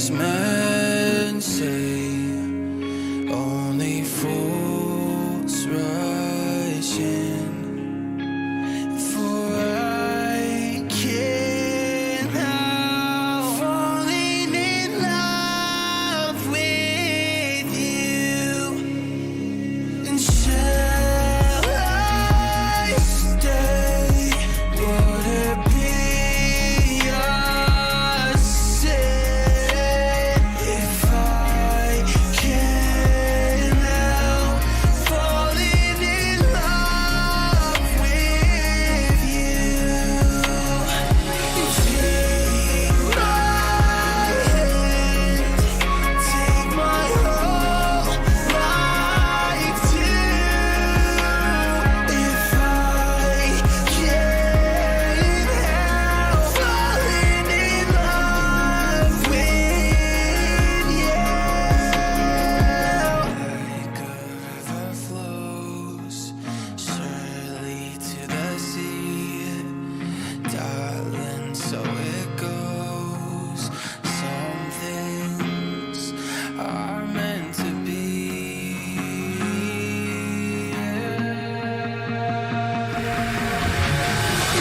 Wise men say only fools rush in, for I can't help falling in love with you. And shall I stay? Would it be a sin if I can't help falling in love with you? Take my hand, take my whole life too. If I can't help falling in love with you. Like a river flows surely to the sea, darling, so it goes. Some things are meant to be.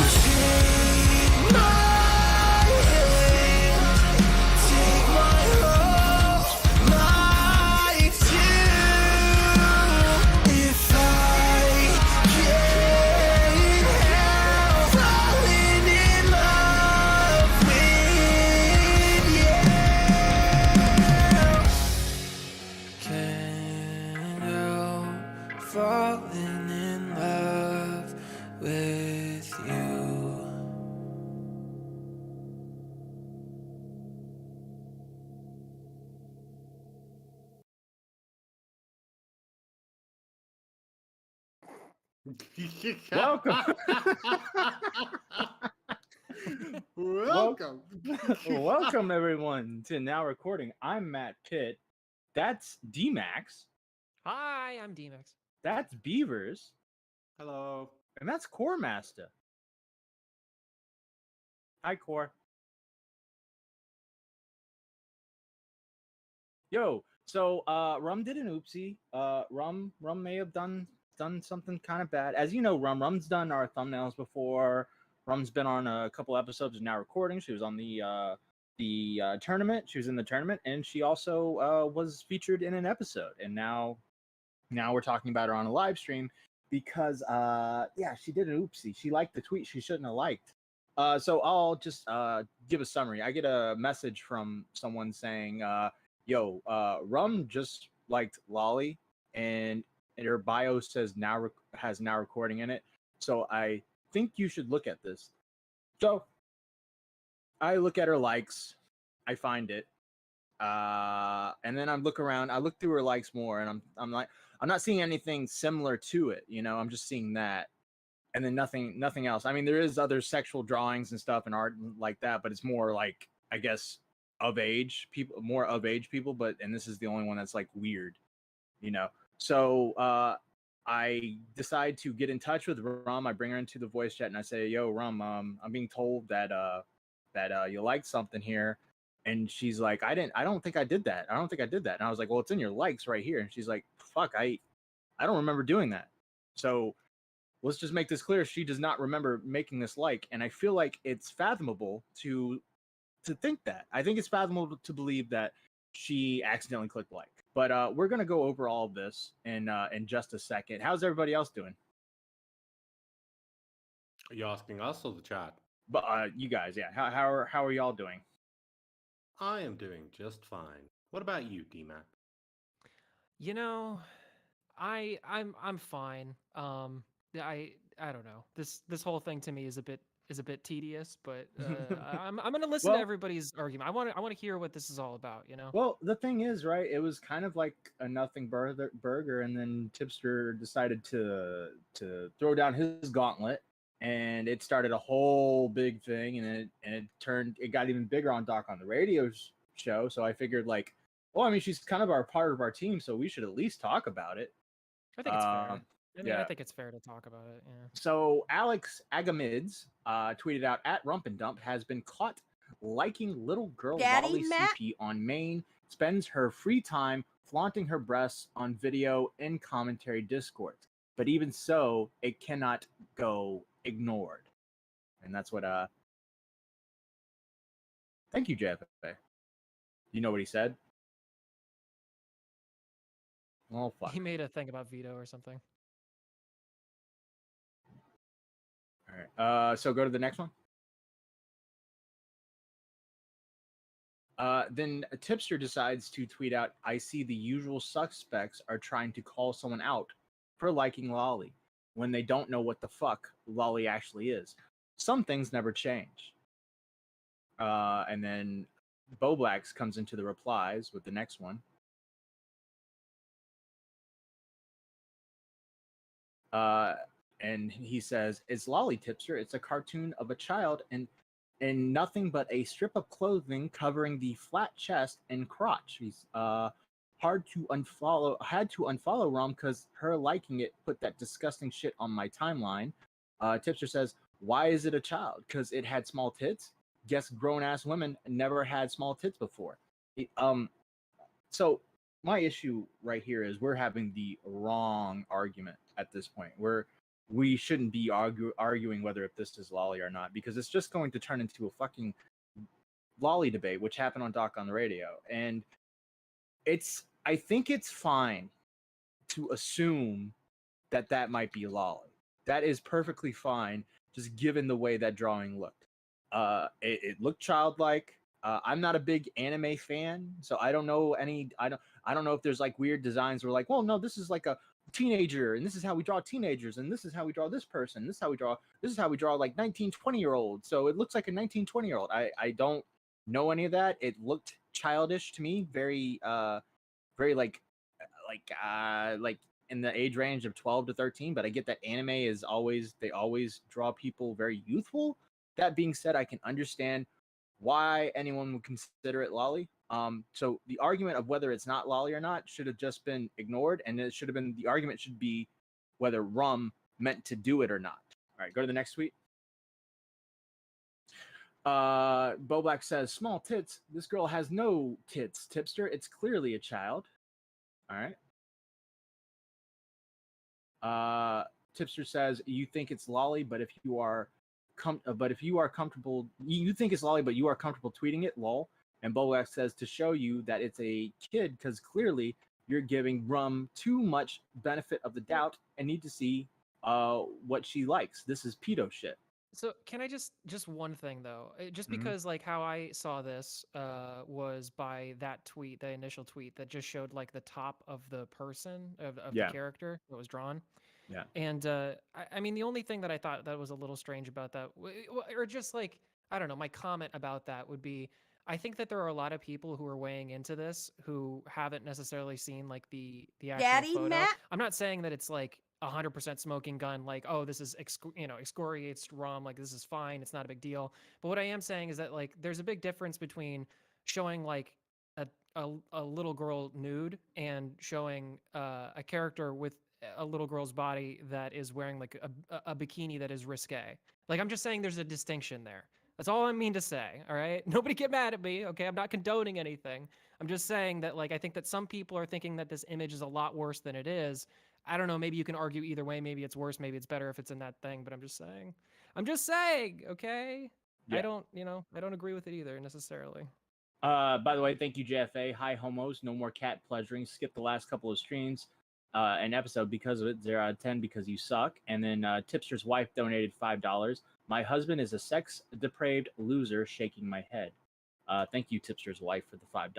Take my hand, take my whole life too. If I can't help falling in love with you. Can't help falling in love with you. Welcome. Welcome. Welcome, everyone, to Now Recording. I'm Matt Pitt. That's D-Max. Hi, I'm D-Max. That's Beavers. Hello. And that's Core Master. Hi, Core. Yo, so Rum did an oopsie. Rum may have done something kind of bad. As you know, Rum's done our thumbnails before. Rum's been on a couple episodes of Now Recording. She was on the tournament. She was in the tournament, and she also was featured in an episode. And now we're talking about her on a live stream because she did an oopsie. She liked the tweet she shouldn't have liked. So I'll just give a summary. I get a message from someone saying, "Yo, Rum just liked Lolly, and her bio says has Now Recording in it. So I think you should look at this." So I look at her likes, I find it, and then I look around. I look through her likes more, and I'm like, I'm not seeing anything similar to it. You know, I'm just seeing that, and then nothing else. I mean, there is other sexual drawings and stuff and art like that, but it's more like, I guess, of age people, more of age people. But and this is the only one that's like weird, you know. So I decide to get in touch with Rum. I bring her into the voice chat and I say, "Yo, Rum, I'm being told that you liked something here." And she's like, I don't think I did that. I don't think I did that. And I was like, "Well, it's in your likes right here." And she's like, "Fuck, I don't remember doing that." So let's just make this clear. She does not remember making this like, and I feel like it's fathomable to think that. I think it's fathomable to believe that she accidentally clicked like. But we're gonna go over all of this in just a second. How's everybody else doing? Are you asking us or the chat? But you guys, yeah. How are y'all doing? I am doing just fine. What about you, D-Mac? You know, I'm fine. I don't know. This whole thing to me is a bit tedious, but I'm gonna listen to everybody's argument. I want to hear what this is all about. You know. Well, the thing is, right? It was kind of like a nothing burger, and then Tipster decided to throw down his gauntlet, and it started a whole big thing, and it got even bigger on Doc on the radio show. So I figured, like, well, I mean, she's kind of part of our team, so we should at least talk about it. I think it's fair. I mean, I think it's fair to talk about it. Yeah. So Alex Agamids tweeted out, "At Rump and Dump has been caught liking little girl Daddy Lolly Matt? CP on main, spends her free time flaunting her breasts on video in commentary discords. But even so, it cannot go ignored. And that's what thank you, JFA. You know what he said? Oh fuck. He made a thing about veto or something. All right. So go to the next one. Then a tipster decides to tweet out, I see the usual suspects are trying to call someone out for liking Lolly when they don't know what the fuck Lolly actually is. Some things never change. And then Boblax comes into the replies with the next one. And he says, it's Lolly Tipster. It's a cartoon of a child and nothing but a strip of clothing covering the flat chest and crotch. He's had to unfollow Rom because her liking it put that disgusting shit on my timeline. Tipster says, why is it a child? Because it had small tits? Guess grown-ass women never had small tits before. So my issue right here is we're having the wrong argument at this point. We shouldn't be arguing whether if this is Lolly or not, because it's just going to turn into a fucking Lolly debate, which happened on Doc on the Radio. And I think it's fine to assume that might be Lolly. That is perfectly fine, just given the way that drawing looked. It looked childlike. I'm not a big anime fan, so I don't know I don't know if there's like weird designs where like, well, no, this is like a teenager, and this is how we draw teenagers, and this is how we draw this person, this is how we draw like 19-20-year-olds. So it looks like a 19-20-year-old. I don't know any of that. It looked childish to me, very like in the age range of 12 to 13, but I get that anime is they always draw people very youthful. That being said, I can understand why anyone would consider it Lolly. So the argument of whether it's not Lolly or not should have just been ignored, and the argument should be whether Rum meant to do it or not. All right, go to the next tweet. Boblack says, small tits. This girl has no tits, Tipster. It's clearly a child. All right. Tipster says, you think it's Lolly, but if you are comfortable, you think it's Lolly, but you are comfortable tweeting it, lol. And Boblack says, to show you that it's a kid, because clearly you're giving Rum too much benefit of the doubt and need to see what she likes. This is pedo shit. So can I just one thing though, just because like how I saw this was by that tweet, the initial tweet that just showed like the top of the person of the character that was drawn. Yeah. And I mean, the only thing that I thought that was a little strange about that, or just like, I don't know, my comment about that would be, I think that there are a lot of people who are weighing into this who haven't necessarily seen like the actual Daddy photo. Matt? I'm not saying that it's like 100% smoking gun, like, oh, this is excoriates Rum, like this is fine, it's not a big deal. But what I am saying is that like there's a big difference between showing like a little girl nude and showing a character with a little girl's body that is wearing like a bikini that is risque. Like, I'm just saying there's a distinction there. That's all I mean to say, all right? Nobody get mad at me, okay? I'm not condoning anything. I'm just saying that, like, I think that some people are thinking that this image is a lot worse than it is. I don't know, maybe you can argue either way. Maybe it's worse, maybe it's better if it's in that thing, but I'm just saying, okay? Yeah. I don't agree with it either, necessarily. By the way, thank you, JFA. Hi, homos. No more cat pleasuring. Skip the last couple of streams. An episode because of it, 0 out of 10 because you suck. And then Tipster's wife donated $5. My husband is a sex depraved loser, shaking my head. Thank you, Tipster's wife, for the $5.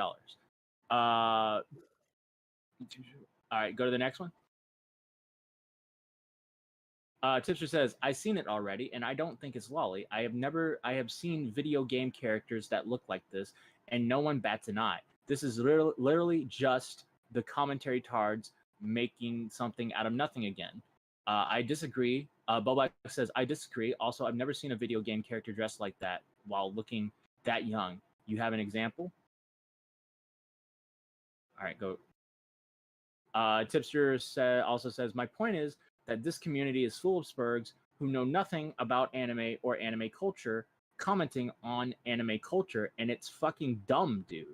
All right, go to the next one. Tipster says, I've seen it already, and I don't think it's Lolly. I have seen video game characters that look like this, and no one bats an eye. This is literally just the commentary tards making something out of nothing again. I disagree. Bobak says, I disagree. Also, I've never seen a video game character dressed like that while looking that young. You have an example? All right, go. Tipster also says, my point is that this community is full of spurgs who know nothing about anime or anime culture commenting on anime culture, and it's fucking dumb, dude.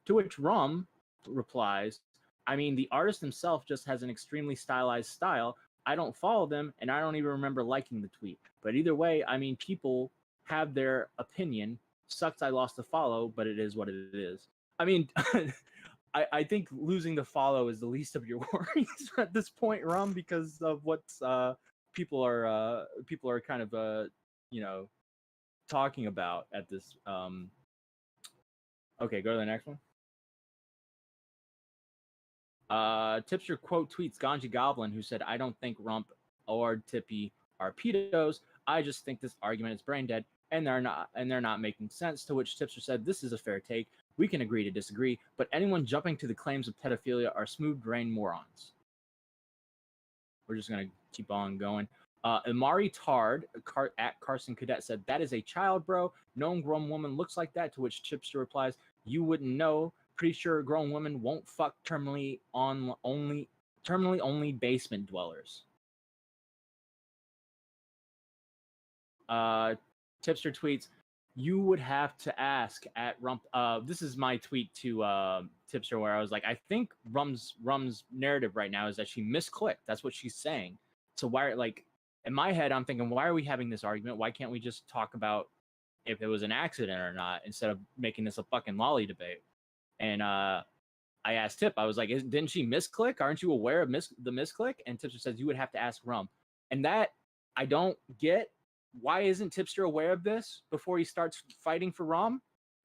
To which Rum replies, I mean, the artist himself just has an extremely stylized style. I don't follow them, and I don't even remember liking the tweet. But either way, I mean, people have their opinion. Sucks I lost the follow, but it is what it is. I mean, I think losing the follow is the least of your worries at this point, Rum, because of what's people are kind of you know, talking about at this. Okay, go to the next one. Tipster quote tweets Ganji Goblin, who said, I don't think Rump or Tippy are pedos. I just think this argument is brain dead and they're not making sense. To which Tipster said, this is a fair take. We can agree to disagree, but anyone jumping to the claims of pedophilia are smooth brain morons. We're just gonna keep on going. Amari Tard at Carson Cadet said, that is a child, bro. No grown woman looks like that. To which Tipster replies, you wouldn't know. Pretty sure a grown woman won't fuck terminally only basement dwellers. Tipster tweets, you would have to ask at Rump. This is my tweet to Tipster where I was like, I think Rum's narrative right now is that she misclicked. That's what she's saying. So why, like, in my head, I'm thinking, why are we having this argument? Why can't we just talk about if it was an accident or not instead of making this a fucking lolly debate? And I asked Tip, I was like, didn't she misclick? Aren't you aware of the misclick? And Tipster says, you would have to ask Rum. And that I don't get. Why isn't Tipster aware of this before he starts fighting for Rum?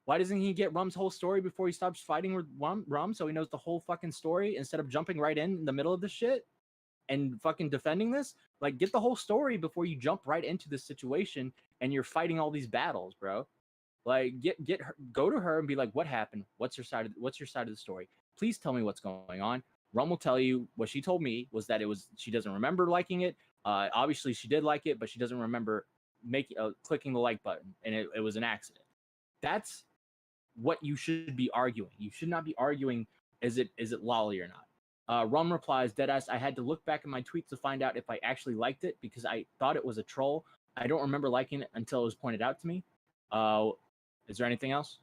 Why doesn't he get Rum's whole story before he stops fighting with Rum so he knows the whole fucking story instead of jumping right in the middle of the shit and fucking defending this? Like, get the whole story before you jump right into this situation and you're fighting all these battles, bro. Like, get her, go to her and be like, what happened? What's your side of the story? Please tell me what's going on. Rum will tell you what she told me was that she doesn't remember liking it. Obviously she did like it, but she doesn't remember clicking the like button, and it was an accident. That's what you should be arguing. You should not be arguing is it lolly or not. Rum replies, deadass, I had to look back at my tweets to find out if I actually liked it because I thought it was a troll. I don't remember liking it until it was pointed out to me. Is there anything else?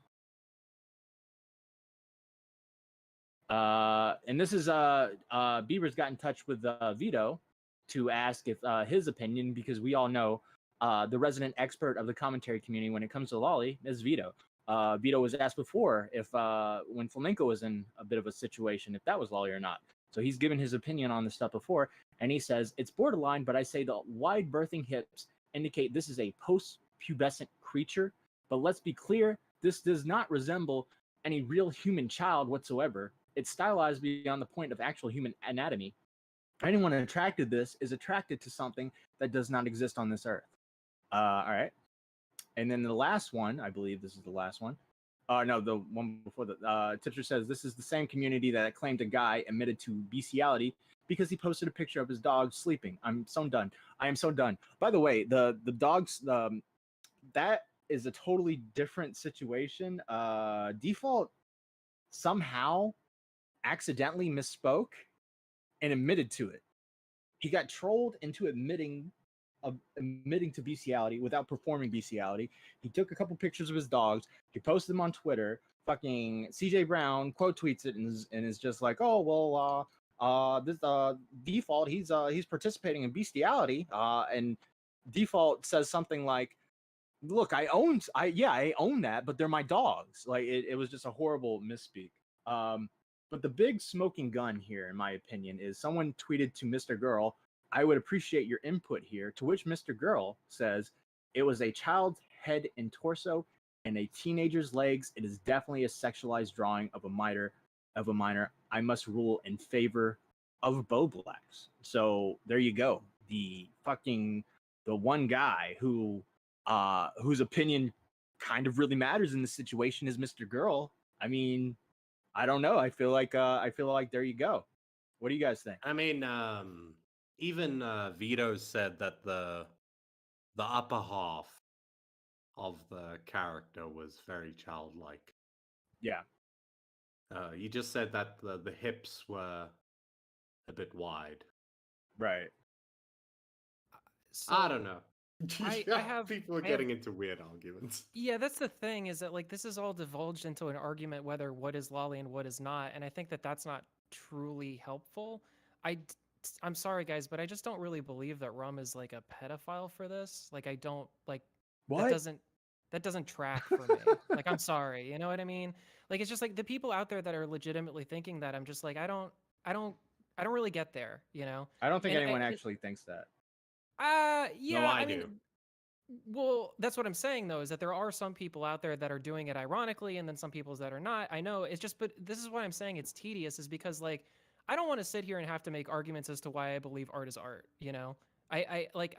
And this is Bieber's got in touch with Vito to ask if his opinion, because we all know the resident expert of the commentary community when it comes to lolly is Vito. Vito was asked before if when Flamenco was in a bit of a situation, if that was lolly or not. So he's given his opinion on this stuff before, and he says, it's borderline, but I say the wide birthing hips indicate this is a post-pubescent creature. But let's be clear, this does not resemble any real human child whatsoever. It's stylized beyond the point of actual human anatomy. Anyone attracted to this is attracted to something that does not exist on this earth. All right. And then the last one, I believe this is the last one. No, the one before the Tipster says this is the same community that claimed a guy admitted to bestiality because he posted a picture of his dog sleeping. I'm so done. I am so done. By the way, the dogs that is a totally different situation. Default somehow accidentally misspoke and admitted to it. He got trolled into admitting to bestiality without performing bestiality. He took a couple pictures of his dogs. He posted them on Twitter. Fucking CJ Brown quote tweets it and is just like, oh well, this Default he's participating in bestiality. And Default says something like, look, I own that, but they're my dogs. Like it was just a horrible misspeak. But the big smoking gun here, in my opinion, is someone tweeted to Mr. Girl, I would appreciate your input here, to which Mr. Girl says, it was a child's head and torso and a teenager's legs. It is definitely a sexualized drawing of a minor. I must rule in favor of Bo Blacks. So there you go. The one guy whose opinion kind of really matters in this situation is Mr. Girl. I mean, I don't know. I feel like there you go. What do you guys think? I mean, even Vito said that the upper half of the character was very childlike. Yeah. You just said that the hips were a bit wide. Right. So, I don't know. I Yeah, have people are I have getting into weird arguments. Yeah, that's the thing is that like this is all divulged into an argument whether what is lolly and what is not, and I think that that's not truly helpful. I d- I'm sorry guys, but I just don't really believe that Rum is like a pedophile for this. Like I don't like that What? doesn't that doesn't track for me. Like I'm sorry, you know what I mean? Like it's just like the people out there that are legitimately thinking that I'm just like I don't I don't really get there, you know? I don't think And anyone actually thinks that. No, yeah, I I mean, do. well, that's what I'm saying though, is that there are some people out there that are doing it ironically, and then some people that are not. I know it's just, but this is why I'm saying it's tedious, is because like I don't want to sit here and have to make arguments as to why I believe art is art. You know, I like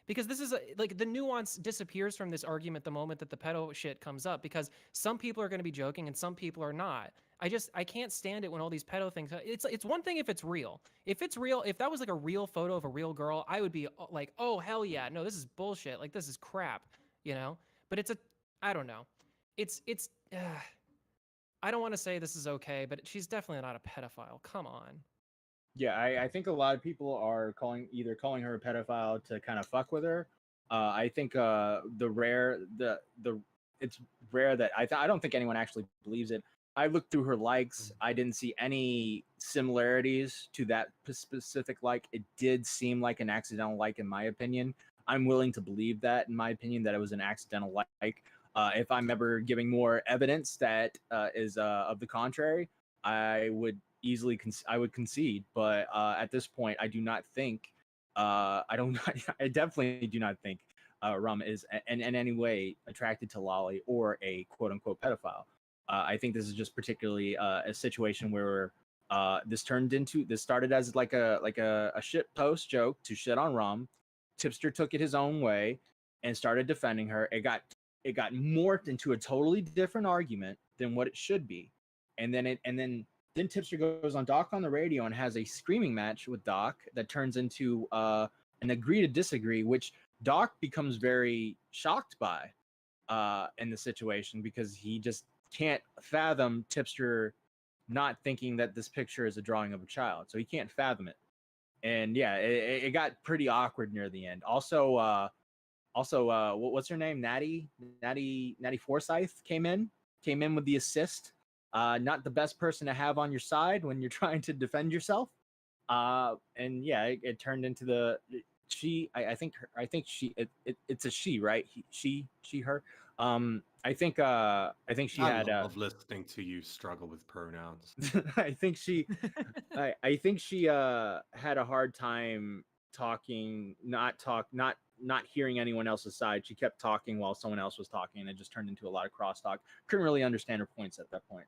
because this is like the nuance disappears from this argument the moment that the pedo shit comes up, because some people are going to be joking and some people are not. I can't stand it when all these pedo things. It's one thing if it's real. If it's real, if that was like a real photo of a real girl, I would be like, oh hell yeah, no, this is bullshit. Like this is crap, you know. But I don't know. It's. I don't want to say this is okay, but she's definitely not a pedophile. Come on. Yeah, I think a lot of people are either calling her a pedophile to kind of fuck with her. I think the it's rare that I don't think anyone actually believes it. I looked through her likes. I didn't see any similarities to that specific like. It did seem like an accidental like, in my opinion. I'm willing to believe that, in my opinion, that it was an accidental like. If I'm ever giving more evidence that is of the contrary, I would easily I would concede. But at this point, I do not think I don't I definitely do not think Rum is in any way attracted to Lolly or a quote unquote pedophile. I think this is just particularly a situation where this started as like a shit post joke to shit on Rum. Tipster took it his own way and started defending her. It got morphed into a totally different argument than what it should be, and then Tipster goes on Doc on the radio and has a screaming match with Doc that turns into an agree to disagree, which Doc becomes very shocked by in the situation, because he just can't fathom Tipster not thinking that this picture is a drawing of a child. So he can't fathom it. And yeah, it got pretty awkward near the end. Also, what's her name? Natty Forsyth came in with the assist. Not the best person to have on your side when you're trying to defend yourself. And yeah, it turned into the she. I think she. It's a she, right? She, her. I think she I had. love listening to you struggle with pronouns. I think she. I think she had a hard time talking, not hearing anyone else's side. She kept talking while someone else was talking, and it just turned into a lot of crosstalk. Couldn't really understand her points at that point.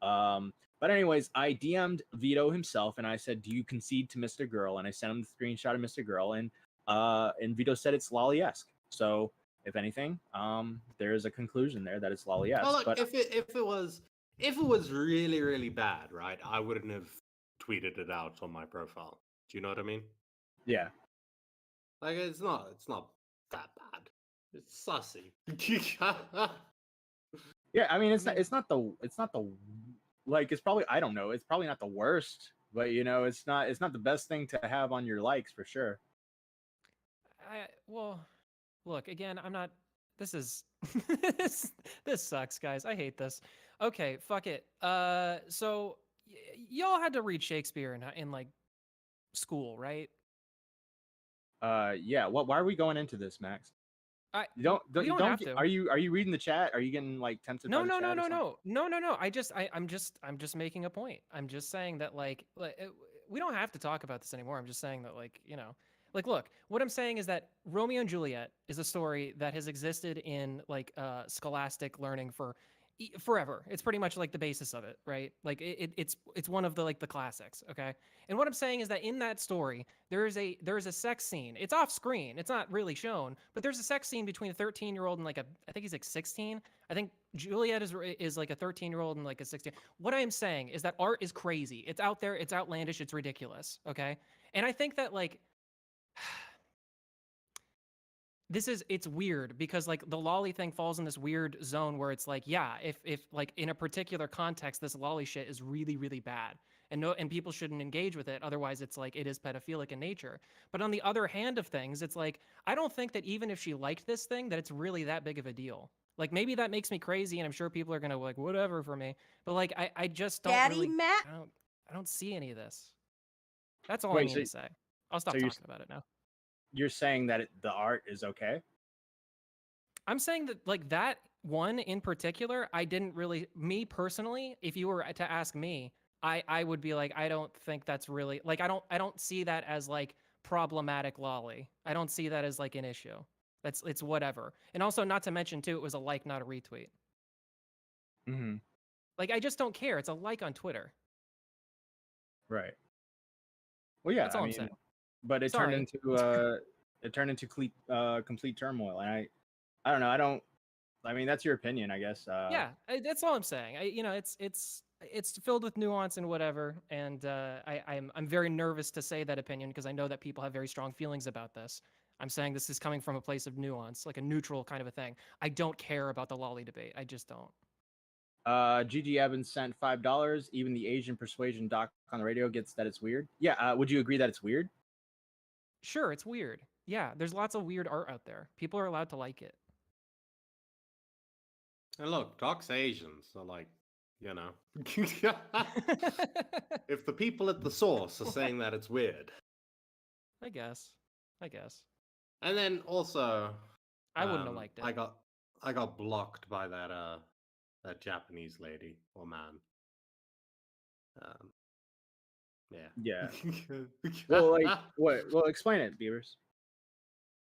But anyways, I DM'd Vito himself and I said, "Do you concede to Mr. Girl?" And I sent him the screenshot of Mr. Girl, and Vito said it's lolly-esque. So if anything, there is a conclusion there that it's lolly-esque. Well, look, but if it was really really bad, right? I wouldn't have tweeted it out on my profile. Do you know what I mean? yeah, Like it's not that bad. It's sussy. yeah. I mean, it's not the like, it's probably, I don't know. It's probably not the worst, but it's not the best thing to have on your likes for sure. Well, look, again, I'm not. This is this sucks, guys. I hate this. Okay, fuck it. So y'all had to read Shakespeare in like school, right? Yeah. Why are we going into this, Max? I You don't we don't have get, to. are you reading the chat? Are you getting like tempted by No, the no, no, chat or no, something? no. I'm just making a point. I'm just saying that we don't have to talk about this anymore. I'm just saying that like look, what I'm saying is that Romeo and Juliet is a story that has existed in like scholastic learning for forever. It's pretty much like the basis of it, right? Like it's one of the like the classics, okay? And what I'm saying is that in that story, there is a sex scene. It's off screen. It's not really shown, but there's a sex scene between a 13-year-old and like I think he's like 16. I think Juliet is like a 13-year-old and like a 16. What I am saying is that art is crazy. It's out there. It's outlandish. It's ridiculous. Okay, and I think that like it's weird because like the lolly thing falls in this weird zone where it's like, yeah, if like in a particular context, this lolly shit is really, really bad. and people shouldn't engage with it. Otherwise, it's like it is pedophilic in nature. But on the other hand of things, it's like I don't think that even if she liked this thing, that it's really that big of a deal. Like maybe that makes me crazy, and I'm sure people are gonna like whatever for me. But like I just don't Daddy really Matt. I don't see any of this. That's all I Wait, need to say. I'll stop so you're talking about it now. you're saying that the art is okay? I'm saying that like that one in particular, I didn't really me personally, if you were to ask me, I would be like I don't think that's really like I don't see that as like problematic lolly. I don't see that as like an issue. It's whatever. And also not to mention too, it was a like, not a retweet. Mm-hmm. Like I just don't care. It's a like on Twitter. Right. Well, yeah. That's all I'm saying. But it Sorry. turned into complete turmoil, and I don't know. I mean, that's your opinion, I guess. Yeah, that's all I'm saying. It's filled with nuance and whatever, and I'm very nervous to say that opinion because I know that people have very strong feelings about this. I'm saying this is coming from a place of nuance, like a neutral kind of a thing. I don't care about the lolly debate. I just don't. Gigi Evans sent $5. Even the Asian persuasion doc on the radio gets that it's weird. Yeah. Would you agree that it's weird? Sure, it's weird. Yeah, there's lots of weird art out there. People are allowed to like it. And look, Doc's Asian, so like, you know. If the people at the source are saying that it's weird. I guess. And then also I wouldn't have liked it. I got blocked by that Japanese lady or man. Yeah. Yeah. Well, like what? Well, explain it, Beavers.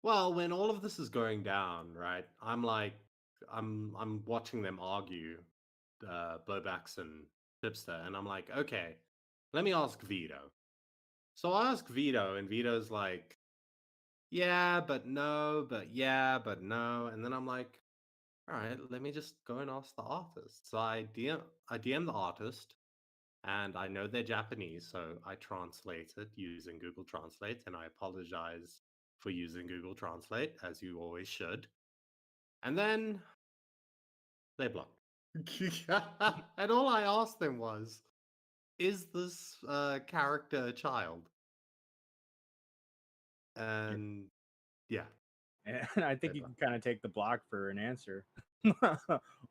Well, when all of this is going down, right? I'm like, I'm watching them argue, Blowbacks and Tipster, and I'm like, okay, let me ask Vito. So I ask Vito, and Vito's like, yeah, but no, but yeah, but no, and then I'm like, all right, let me just go and ask the artist. So I DM the artist, and I know they're Japanese, so I translate it using Google Translate, and I apologize for using Google Translate, as you always should. And then they blocked. And all I asked them was, is this character a child? And yeah. And I think you can kind of take the block for an answer.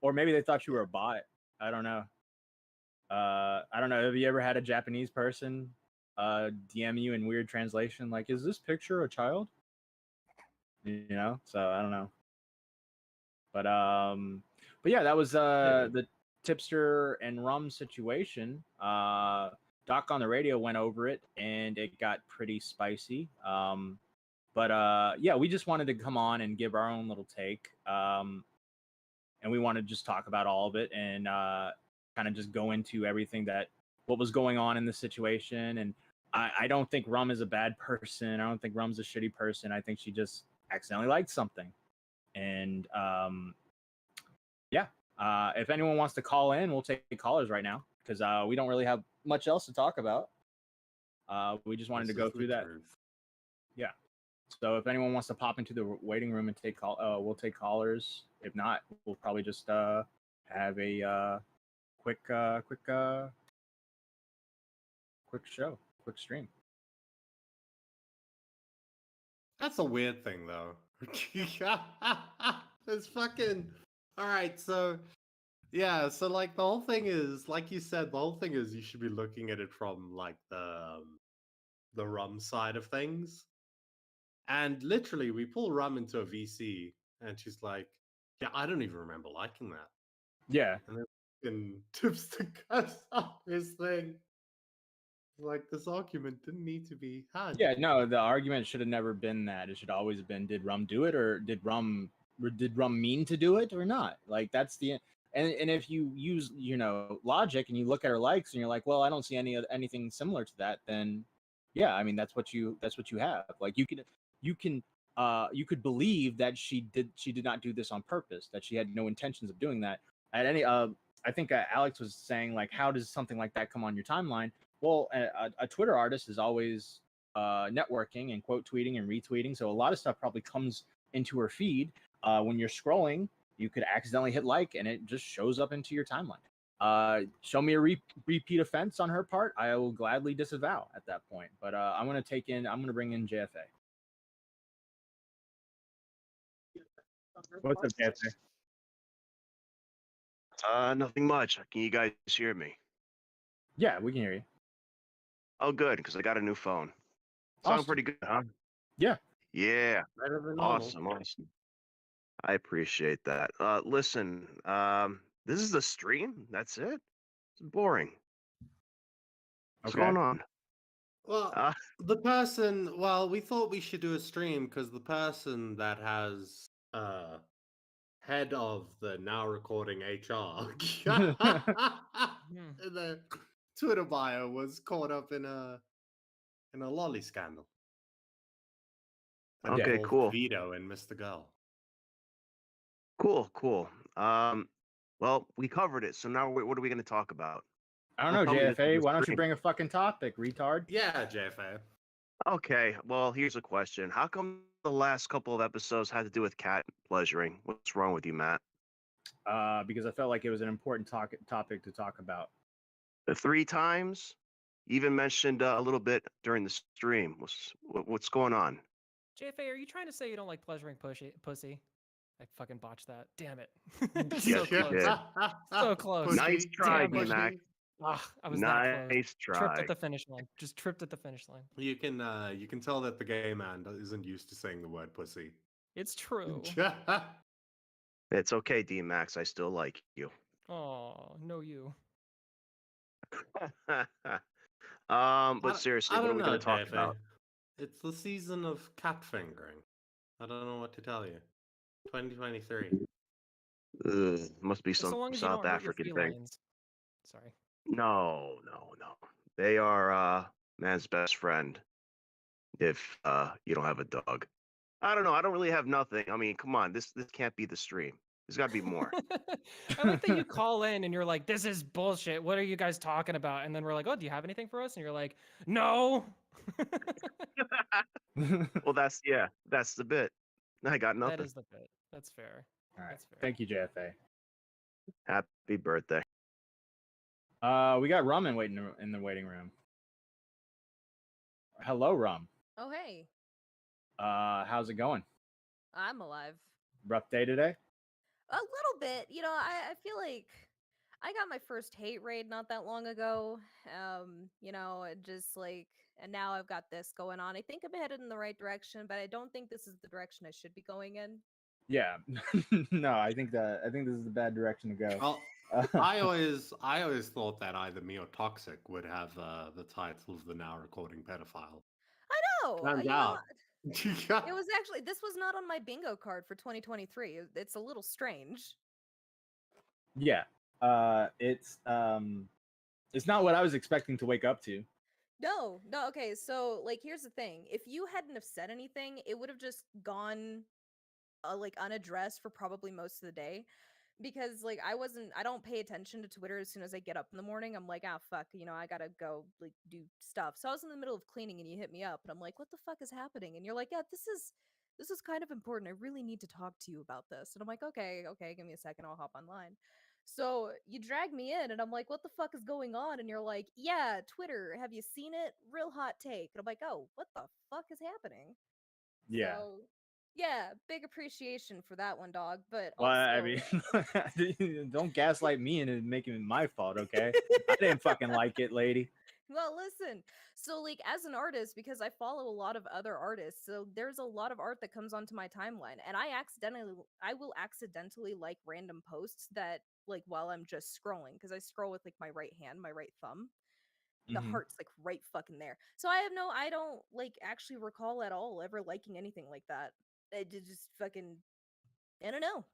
Or maybe they thought you were a bot. I don't know. I don't know. Have you ever had a Japanese person DM you in weird translation? Like, is this picture a child? You know? So I don't know. But yeah, that was the Tipster and Rum situation. Doc on the radio went over it and it got pretty spicy. But yeah, we just wanted to come on and give our own little take. And we want to just talk about all of it and kind of just go into everything what was going on in the situation. And I don't think Rum is a bad person. I don't think Rum's a shitty person. I think she just accidentally liked something. And yeah, if anyone wants to call in, we'll take callers right now because we don't really have much else to talk about. We just wanted to go through that. Yeah. So if anyone wants to pop into the waiting room and take we'll take callers. If not, we'll probably just have a quick show, quick stream. That's a weird thing, though. It's fucking all right. So yeah, so like the whole thing is, like you said, the whole thing is you should be looking at it from like the Rum side of things. And literally, we pull Rum into a VC, and she's like, "Yeah, I don't even remember liking that." Yeah. And then tips to cuss off his thing. Like, this argument didn't need to be had. Yeah, no, the argument should have never been that. It should always have been, did Rum do it, or did Rum mean to do it or not? Like that's the and if you use logic and you look at her likes and you're like, well, I don't see anything similar to that, then yeah, I mean that's what you have. Like you could believe that she did not do this on purpose, that she had no intentions of doing that. At any I think Alex was saying, like, how does something like that come on your timeline? Well, a Twitter artist is always networking and quote tweeting and retweeting, so a lot of stuff probably comes into her feed. When you're scrolling, you could accidentally hit like, and it just shows up into your timeline. Show me a repeat offense on her part, I will gladly disavow at that point. But I'm gonna bring in JFA. What's up, JFA? Nothing much. Can you guys hear me? Yeah, we can hear you. Oh, good, because I got a new phone. Awesome. Sound pretty good, huh? Yeah. Yeah. Better than normal. Awesome. I appreciate that. Listen, this is the stream. That's it. It's boring. What's Okay. going on? Well, Uh, the person. Well, we thought we should do a stream because the person that has head of the now recording HR in the Twitter bio was caught up in a lolly scandal. And Okay, involved cool. Vito and Mr. Girl. Cool. Well, we covered it. So now, what are we going to talk about? I don't know, Tell me this is JFA. the Why don't you stream. bring a fucking topic, retard? Yeah, JFA. Okay. Well, here's a question. How come the last couple of episodes had to do with cat pleasuring? What's wrong with you, Matt? Because I felt like it was an important topic to talk about. 3 times. Even mentioned a little bit during the stream. What's going on? JFA, are you trying to say you don't like pleasuring pussy? I fucking botched that. Damn it. Yes, So you close. did. So close. Pussy, Nice try, damn it. D-Mac. I was that close. Nice Tripped try. at the finish line. Just tripped at the finish line. You can tell that the gay man isn't used to saying the word pussy. It's true. It's okay, D-Max. I still like you. Oh, no you. But seriously, what are we going to talk JFA. about? It's the season of cat fingering. I don't know what to tell you. 2023. Must be So some long as you South don't hurt your African thing. felines. Sorry. No. They are man's best friend. If you don't have a dog, I don't know. I don't really have nothing. I mean, come on, this can't be the stream. There's got to be more. I like that you call in and you're like, this is bullshit. What are you guys talking about? And then we're like, oh, do you have anything for us? And you're like, no. Well, that's the bit. I got nothing. That is the bit. That's fair. All right. That's fair. Thank you, JFA. Happy birthday. We got Rum in the waiting room. Hello, Rum. Oh, hey, How's it going? I'm alive. Rough day today? A little bit. I feel like I got my first hate raid not that long ago. And just like, and now I've got this going on. I think I'm headed in the right direction, but I don't think this is the direction I should be going in. Yeah. No, I think this is the bad direction to go. Well, I always thought that either me or Toxic would have the title of the now recording pedophile. I know. Turns out. It was actually, this was not on my bingo card for 2023. It's a little strange. Yeah. It's not what I was expecting to wake up to. No. Okay, so like, here's the thing. If you hadn't have said anything, it would have just gone like unaddressed for probably most of the day. Because like I don't pay attention to Twitter as soon as I get up in the morning. I'm like, fuck, I gotta go like do stuff. So I was in the middle of cleaning and you hit me up and I'm like, what the fuck is happening? And you're like, yeah, this is kind of important. I really need to talk to you about this. And I'm like, okay, give me a second, I'll hop online. So you drag me in and I'm like, what the fuck is going on? And you're like, yeah, Twitter, have you seen it? Real hot take. And I'm like, oh, what the fuck is happening? Yeah. So, yeah, big appreciation for that one, dog. But Well, also, I mean, don't gaslight me into making it my fault, okay? I didn't fucking like it, lady. well, listen. So, like, as an artist, because I follow a lot of other artists, so there's a lot of art that comes onto my timeline, and I will accidentally like random posts that, like, while I'm just scrolling, because I scroll with like my right hand, my right thumb. The Mhm. heart's like right fucking there. So I don't like actually recall at all ever liking anything like that. I just fucking, I don't know. And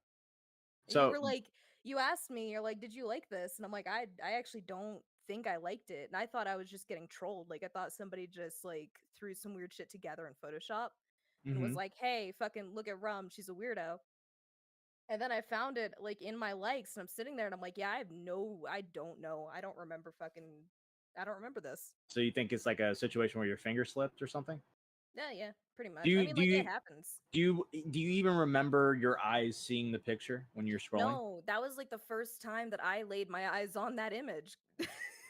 you So, were like, you asked me, you're like, did you like this? And I'm like, I actually don't think I liked it. And I thought I was just getting trolled. Like, I thought somebody just like threw some weird shit together in Photoshop and was mhm. like, hey, fucking look at Rum. She's a weirdo. And then I found it like in my likes and I'm sitting there and I'm like, yeah, I don't know. I don't remember this. So you think it's like a situation where your finger slipped or something? Yeah, pretty much. Do I you mean, do like you it happens. do you even remember your eyes seeing the picture when you're scrolling? No, that was like the first time that I laid my eyes on that image.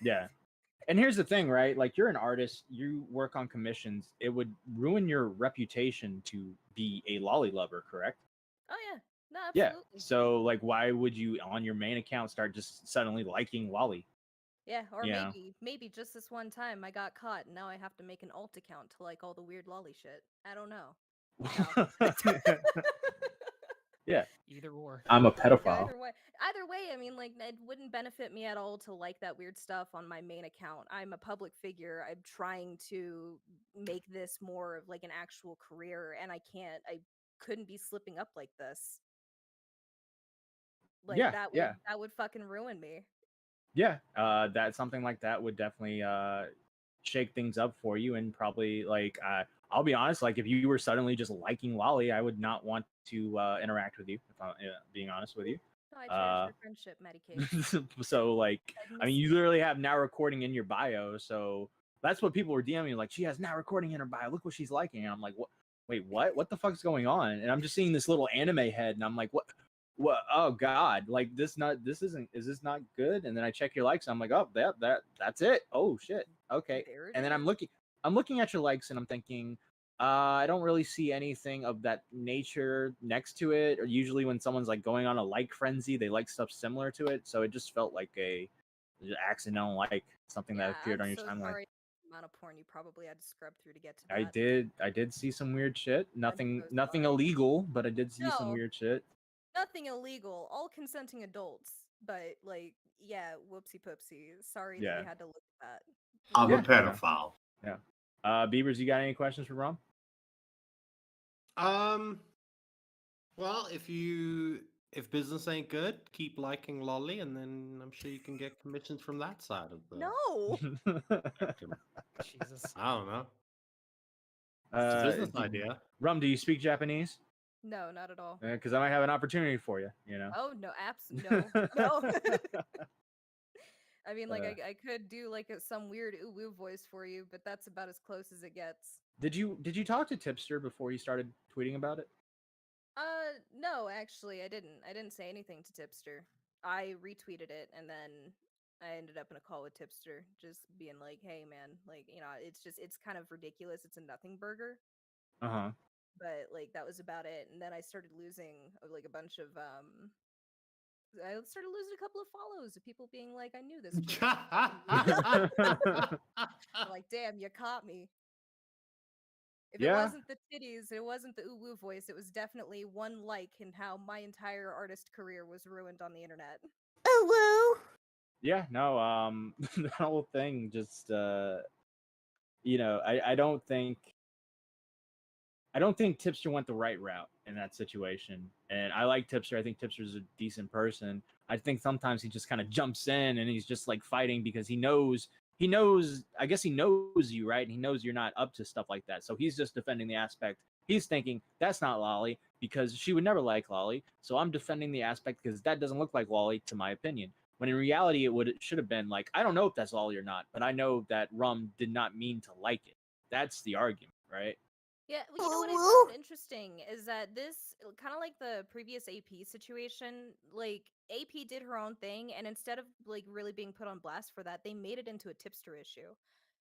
Yeah. And here's the thing, right? Like you're an artist, you work on commissions. It would ruin your reputation to be a lolly lover, correct? Oh yeah, no, Yeah. absolutely. So like why would you on your main account start just suddenly liking lolly? Yeah, or You know? maybe just this one time I got caught and now I have to make an alt account to like all the weird lolly shit. I don't know. No. Yeah. Either or. I'm a Yeah, pedophile. either way, I mean, like, it wouldn't benefit me at all to like that weird stuff on my main account. I'm a public figure. I'm trying to make this more of like an actual career, and I couldn't be slipping up like this. Like Yeah, yeah. that would fucking ruin me. Yeah. That something like that would definitely shake things up for you and probably like I'll be honest, like if you were suddenly just liking lolly, I would not want to interact with you if I'm being honest with you. No, I cherish Uh your friendship, Matty Cake. so like I'd I mean miss you you. literally have now recording in your bio, so that's what people were DMing like she has now recording in her bio, look what she's liking, and I'm like what, wait, what the fuck's going on? And I'm just seeing this little anime head and I'm like what, oh god, like this isn't, is this not good? And then I check your likes, I'm like, oh that's it, oh shit, okay. There it And then is. I'm looking at your likes and I'm thinking I don't really see anything of that nature next to it. Or usually when someone's like going on a like frenzy, they like stuff similar to it. So it just felt like a accidental like something that Yeah, appeared I'm on your so timeline. sorry. The amount of porn you probably had to scrub through to get to I that. did see some weird shit. I'm Nothing so nothing sorry. illegal, but I did see some No, weird shit. nothing illegal. All consenting adults. But like, yeah, whoopsie poopsie. Sorry that Yeah. you had to look at that. I'm a Yeah. pedophile. Yeah. Beavers, you got any questions for Rom? Well, if business ain't good, keep liking lolly, and then I'm sure you can get commissions from that side of the No. spectrum. Jesus. I don't know. It's a business idea. Rum, do you speak Japanese? No, not at all. Because I might have an opportunity for you. You know. Oh no, no, no. I mean, like, Uh, I could do like some weird ooh woo voice for you, but that's about as close as it gets. did you talk to Tipster before you started tweeting about it? No, actually, I didn't. I didn't say anything to Tipster. I retweeted it, and then I ended up in a call with Tipster, just being like, "Hey, man, like, it's kind of ridiculous. It's a nothing burger." Uh huh. But like that was about it, and then I started losing like a bunch of I started losing a couple of follows of people being like, I knew this chick was fucking weirdo. I'm like, damn, you caught me. If it Yeah. wasn't the titties, it wasn't the ooh woo voice, it was definitely one like and how my entire artist career was ruined on the internet. Oh woo. Yeah. No. The whole thing just I don't think Tipster went the right route in that situation. And I like Tipster. I think Tipster's a decent person. I think sometimes he just kind of jumps in and he's just like fighting because I guess he knows you, right? And he knows you're not up to stuff like that. So he's just defending the aspect. He's thinking that's not Lolly because she would never like Lolly. So I'm defending the aspect because that doesn't look like Lolly to my opinion. When in reality it should have been like, I don't know if that's Lolly or not, but I know that Rum did not mean to like it. That's the argument, right? Yeah, well, you know what I found interesting is that this kind of like the previous AP situation, like AP did her own thing, and instead of like really being put on blast for that, they made it into a tipster issue.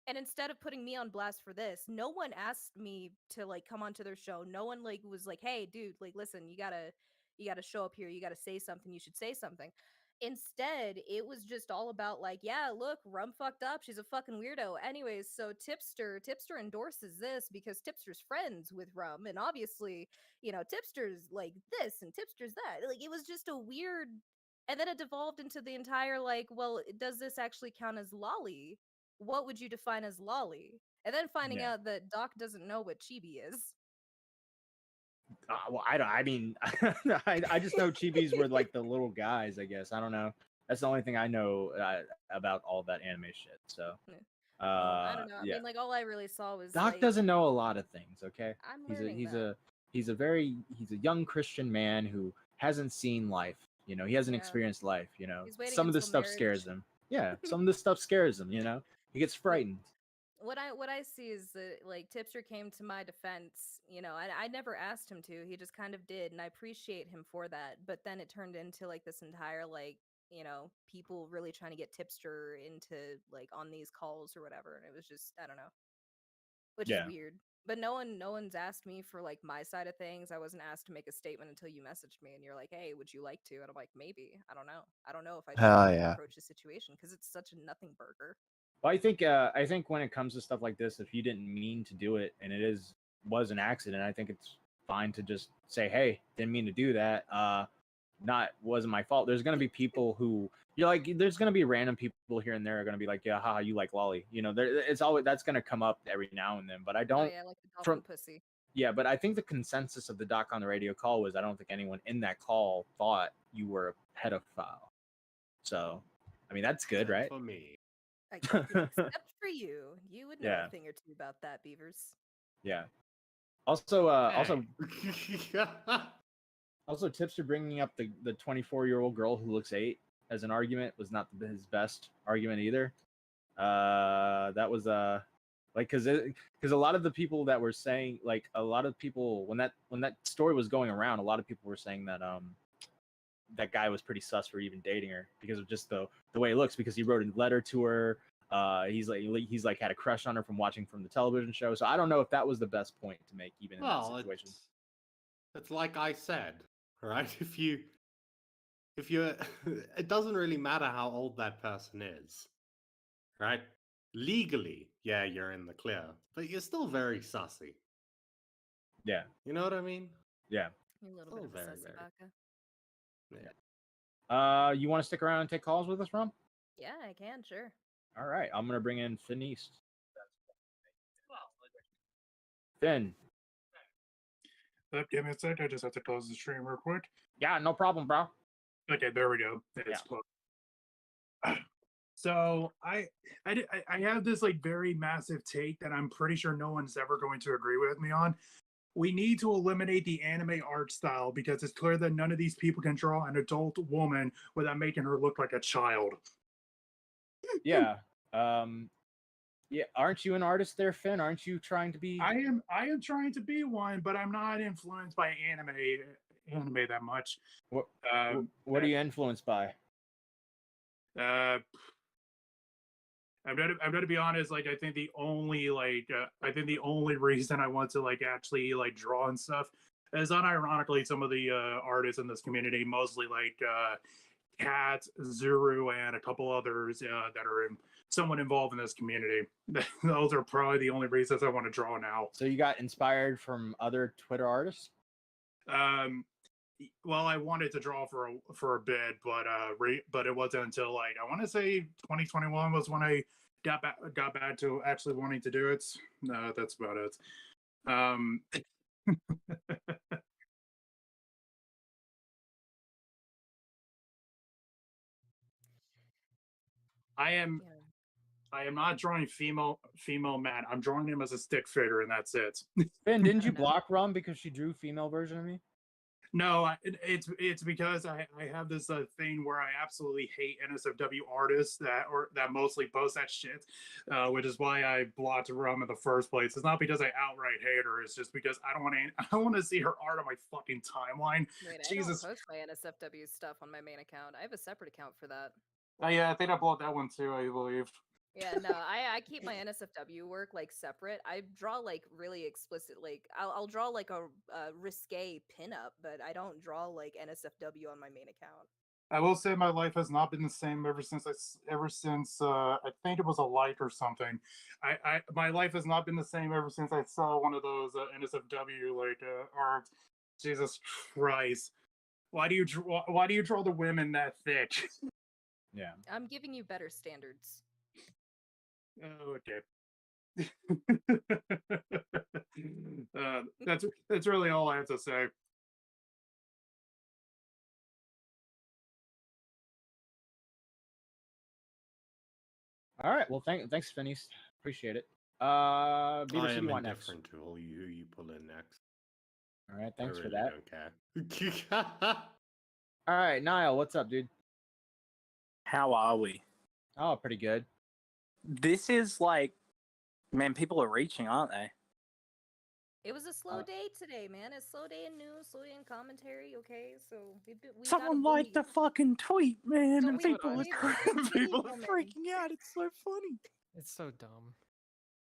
And instead of putting me on blast for this, no one asked me to like come onto their show. No one like was like, "Hey, dude, like listen, you gotta show up here. You gotta say something. You should say something." Instead, it was just all about like, yeah, look, Rum fucked up. She's a fucking weirdo. Anyways, so Tipster endorses this because Tipster's friends with Rum, and obviously, Tipster's like this and Tipster's that. Like, it was just a weird. And then it devolved into the entire like, well, does this actually count as lolly? What would you define as lolly? And then finding Yeah. out that Doc doesn't know what chibi is. Well, I don't. I mean, I just know chibis were like the little guys. I guess I don't know. That's the only thing I know about all that anime shit. So, Yeah. Well, I don't know. I yeah. mean, like all I really saw was Doc like doesn't know a lot of things. Okay, I'm he's a learning he's that. a he's a very he's a young Christian man who hasn't seen life. You know, he hasn't Yeah. experienced life. You know, He's waiting some of this until stuff scares marriage. him. Yeah, some of this stuff scares him. You know, he gets frightened. what I see is that like Tipster came to my defense. You know, I never asked him to. He just kind of did, and I appreciate him for that. But then it turned into like this entire like people really trying to get Tipster into like on these calls or whatever, and it was just I don't know, which is Yeah. weird. But no one's asked me for like my side of things. I wasn't asked to make a statement until you messaged me and you're like, "Hey, would you like to?" And I'm like, "Maybe." I don't know. I don't know if I should Hell really yeah. approach the situation because it's such a nothing burger. Well, I think when it comes to stuff like this, if you didn't mean to do it and was an accident, I think it's fine to just say, "Hey, didn't mean to do that. Wasn't my fault." There's gonna be people who you're like, there's gonna be random people here and there are gonna be like, "Yeah, haha, you like lolly." It's always that's gonna come up every now and then. But I Oh don't yeah, like the dolphin from pussy. yeah, but I think the consensus of the doc on the radio call was I don't think anyone in that call thought you were a pedophile. So, I mean, that's good, Except right? for me. Except for you. You would know Yeah. a thing or two about that, Beavers. Yeah. Also, Hey. also, Tipster bringing up the 24-year-old girl who looks 8 as an argument was not his best argument either. That was like because a lot of the people that were saying like a lot of people when that story was going around, a lot of people were saying that that guy was pretty sus for even dating her because of just the way he looks, because he wrote a letter to her. He's like had a crush on her from watching from the television show. So I don't know if that was the best point to make even in that Well, situation. it's like I said, right? If you it doesn't really matter how old that person is, right? Legally, yeah, you're in the clear, but you're still very sussy. Yeah. You know what I mean? Yeah. You little Still bit of a very, sussy very. baka. Yeah. You want to stick around and take calls with us, Rom? Yeah, I can, sure. All right. I'm gonna bring in Finis. Finn. Give me a sec. I just have to close the stream real quick. Yeah, no problem, bro. Okay, there we go. It's closed. So I have this like very massive take that I'm pretty sure no one's ever going to agree with me on. We need to eliminate the anime art style because it's clear that none of these people can draw an adult woman without making her look like a child. Yeah. Yeah. Aren't you an artist there, Finn? Aren't you trying to be? I am trying to be one, but I'm not influenced by anime that much. What are you influenced by? I'm gonna be honest. Like, I think the only reason I want to like actually like draw and stuff is unironically some of the artists in this community, mostly like Kat, Zuru, and a couple others that are somewhat involved in this community. Those are probably the only reasons I want to draw now. So you got inspired from other Twitter artists? Well, I wanted to draw for a bit, but it wasn't until like I want to say 2021 was when I got back to actually wanting to do it. That's about it. I am not drawing female man. I'm drawing him as a stick figure, and that's it. Finn, didn't you block Rum because she drew female version of me? No, it's because I have this thing where I absolutely hate NSFW artists that mostly post that shit, which is why I blocked Rum in the first place. It's not because I outright hate her. It's just because I don't want to see her art on my fucking timeline. Wait, Jesus. I don't post my NSFW stuff on my main account. I have a separate account for that. Oh yeah, I think I blocked that one too, I believe. Yeah, no, I keep my NSFW work like separate. I draw like really explicit, like I'll draw like a risque pinup, but I don't draw like NSFW on my main account. I will say my life has not been the same ever since I think it was a like or something. My life has not been the same ever since I saw one of those NSFW like art. Jesus Christ! Why do you draw the women that thick? Yeah, I'm giving you better standards. Oh, okay. That's really all I have to say. all right. Well, thanks, Finis. Appreciate it. Beavis, I who do am you want next? indifferent to who you pull in next. All right, thanks I for really that. don't care. All right, Niall, what's up, dude? How are we? Oh, pretty good. This is like Man, people are reaching, aren't they? It was a slow day today, man. A slow day in news, slow day in commentary. Okay, so we Someone got a liked the believe. fucking tweet, man. So and we people believe people are woman. freaking out. It's so funny. It's so dumb.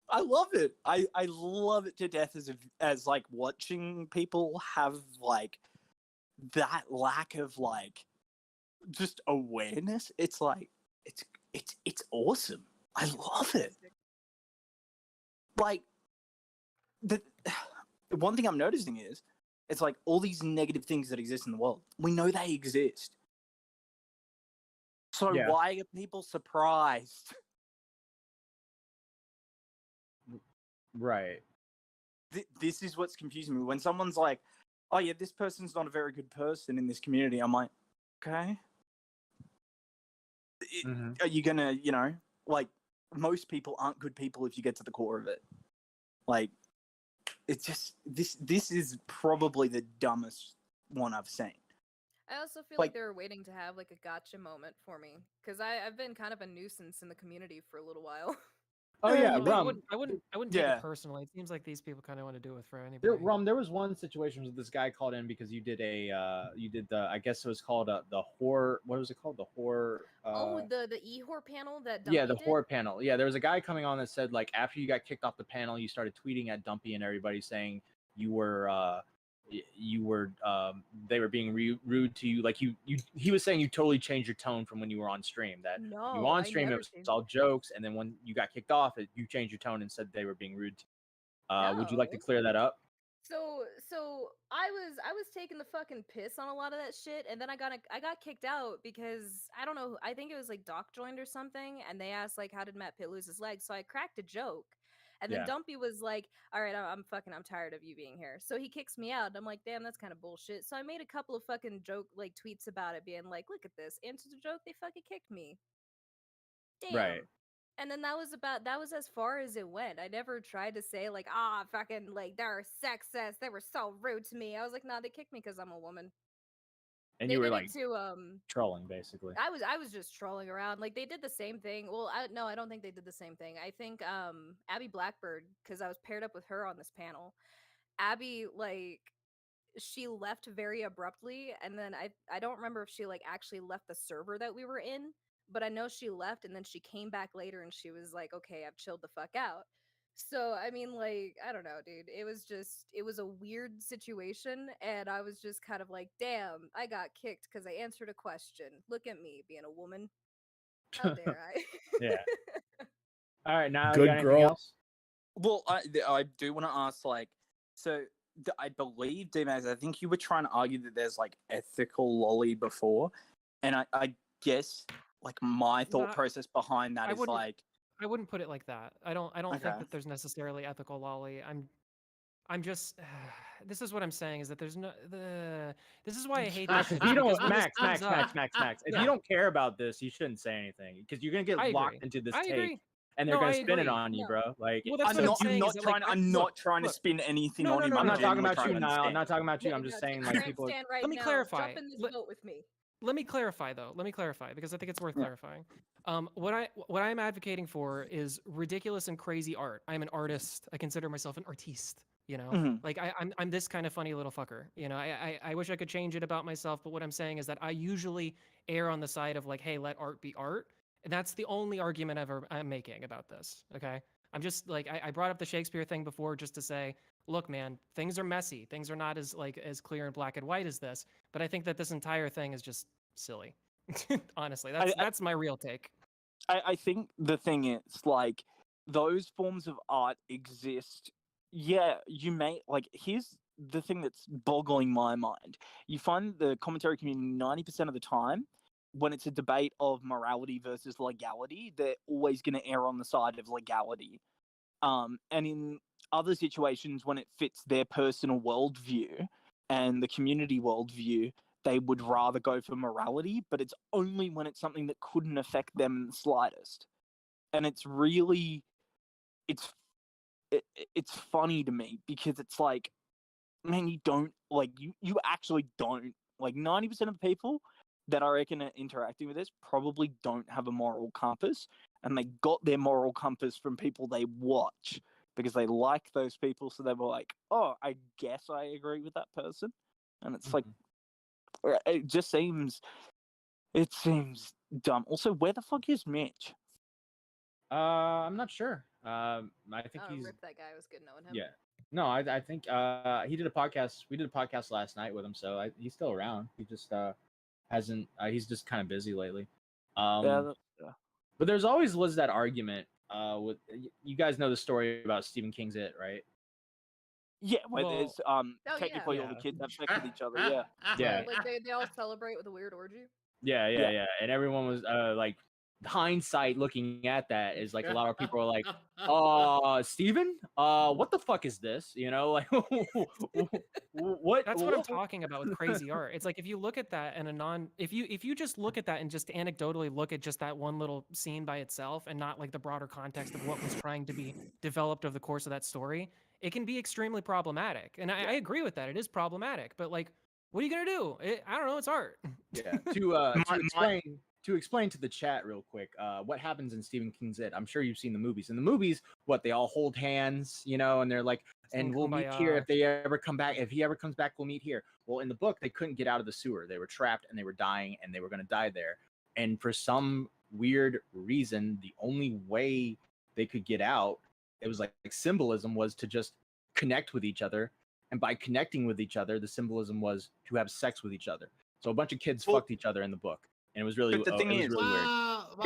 I love it. I love it to death as like watching people have like that lack of like just awareness. It's like it's awesome. I love it. Like the one thing I'm noticing is it's like all these negative things that exist in the world. We know they exist. So Yeah. why are people surprised? Right. This is what's confusing me. When someone's like, oh yeah, this person's not a very good person in this community, I'm like, okay. Are you gonna, like, most people aren't good people if you get to the core of it. Like, it's just, this is probably the dumbest one I've seen. I also feel Like- like they were waiting to have like a gotcha moment for me because I've been kind of a nuisance in the community for a little while. Oh yeah, But Rum. I wouldn't take Yeah. it personally. It seems like these people kind of want to do it for anybody. There was one situation where this guy called in because you did the I guess it was called the horror. What was it called? The horror. The e-horror panel that Yeah, Dumpy the did? horror panel. Yeah, there was a guy coming on that said like after you got kicked off the panel, you started tweeting at Dumpy and everybody saying you were they were being rude to you. Like he was saying you totally changed your tone from when you were on stream. That you No, were on I stream it never was changed all jokes, and then when you got kicked off, you changed your tone and said they were being rude. Would you like to No. clear that up? So I was taking the fucking piss on a lot of that shit, and then I got kicked out because I don't know. I think it was like Doc joined or something, and they asked like, "How did Matt Pitt lose his leg?" So I cracked a joke, and then Yeah. Dumpy was like, "All right, I'm tired of you being here." So he kicks me out. And I'm like, "Damn, that's kind of bullshit." So I made a couple of fucking joke like tweets about it, being like, "Look at this, answer the joke. They fucking kicked me." Damn. Right. And then that was as far as it went. I never tried to say like, fucking like they're sexist. They were so rude to me. I was like, nah, they kicked me because I'm a woman. And They you were did like it to trolling basically. I was just trolling around. Like they did the same thing. Well, no, I don't think they did the same thing. I think Abby Blackbird, because I was paired up with her on this panel. Abby like she left very abruptly, and then I don't remember if she like actually left the server that we were in, but I know she left and then she came back later and she was like, "Okay, I've chilled the fuck out." So, I mean, like, I don't know, dude. It was a weird situation, and I was just kind of like, "Damn, I got kicked because I answered a question. Look at me being a woman. How dare I?" Yeah. All right, now you Good got anything girl. else? Well, I do want to ask, like, so I believe, D-Max, I think you were trying to argue that there's, like, ethical lolly before, and I guess, like, my thought Nah, process behind that I is, wouldn't- like... I wouldn't put it like that. I don't Okay. think that there's necessarily ethical lolly. I'm just this is what I'm saying is that there's no this is why I hate this shit. If you because don't, when this Max. comes up- If Yeah. you don't care about this, you shouldn't say anything because you're gonna get I locked agree. into this I take, agree. and they're No, gonna I spin it agree. on you, No. bro. Like Well, that's I'm what I'm not, saying. I'm is not that, like, trying. I'm not trying to look. spin anything No, on no, you. no, I'm no, not no, talking no, about no, you, no, Niall. I'm not talking about you. Yeah, I'm just no, saying take like a people. stand right Let me now. clarify. Jump in this Let- boat with me. Let me clarify though. Let me clarify because I think it's worth Yeah. clarifying. What I'm advocating for is ridiculous and crazy art. I'm an artist. I consider myself an artiste. You know, Mhm. like I'm this kind of funny little fucker. You know, I wish I could change it about myself, but what I'm saying is that I usually err on the side of like, hey, let art be art, and that's the only argument I'm making about this. Okay, I'm just like I brought up the Shakespeare thing before just to say, look, man, things are messy. Things are not as clear and black and white as this. But I think that this entire thing is just silly. Honestly, that's my real take. I think the thing is, like, those forms of art exist. Yeah, you may, like, here's the thing that's boggling my mind. You find the commentary community 90% of the time, when it's a debate of morality versus legality, they're always going to err on the side of legality. And in other situations, when it fits their personal worldview and the community worldview, they would rather go for morality, but it's only when it's something that couldn't affect them in the slightest. And it's really, it's funny to me because it's like, man, you don't, like, you actually don't, like, 90% of the people that I reckon are interacting with this probably don't have a moral compass, and they got their moral compass from people they watch because they like those people. So they were like, "Oh, I guess I agree with that person," and it's like, it just seems dumb. Also, where the fuck is Mitch? I'm not sure. I think Oh, he's rip that guy. It was good knowing him. yeah. No, I think he did a podcast. We did a podcast last night with him, so he's still around. He just hasn't. He's just kind of busy lately. Yeah. But there's always was that argument. With you guys know the story about Stephen King's It, right? Yeah, where Well- there's technically all the Yeah. kids have sex with each other. Yeah. Yeah. Like they all celebrate with a weird orgy. Yeah. And everyone was like, hindsight looking at that is like a lot of people are like, Steven, what the fuck is this? You know, like what? That's what I'm talking about with crazy art. It's like if you look at that and if you just look at that and just anecdotally look at just that one little scene by itself and not like the broader context of what was trying to be developed over the course of that story, it can be extremely problematic. And I agree with that. It is problematic, but like, what are you gonna do? I don't know. It's art. Yeah. To explain to the chat real quick, what happens in Stephen King's It? I'm sure you've seen the movies. In the movies, what they all hold hands, you know, and they're like, and we'll meet here if they ever come back. If he ever comes back, we'll meet here. Well, in the book, they couldn't get out of the sewer. They were trapped and they were dying and they were going to die there. And for some weird reason, the only way they could get out, it was like symbolism was to just connect with each other. And by connecting with each other, the symbolism was to have sex with each other. So a bunch of kids fucked each other in the book. And it was really, But the thing is, really weird.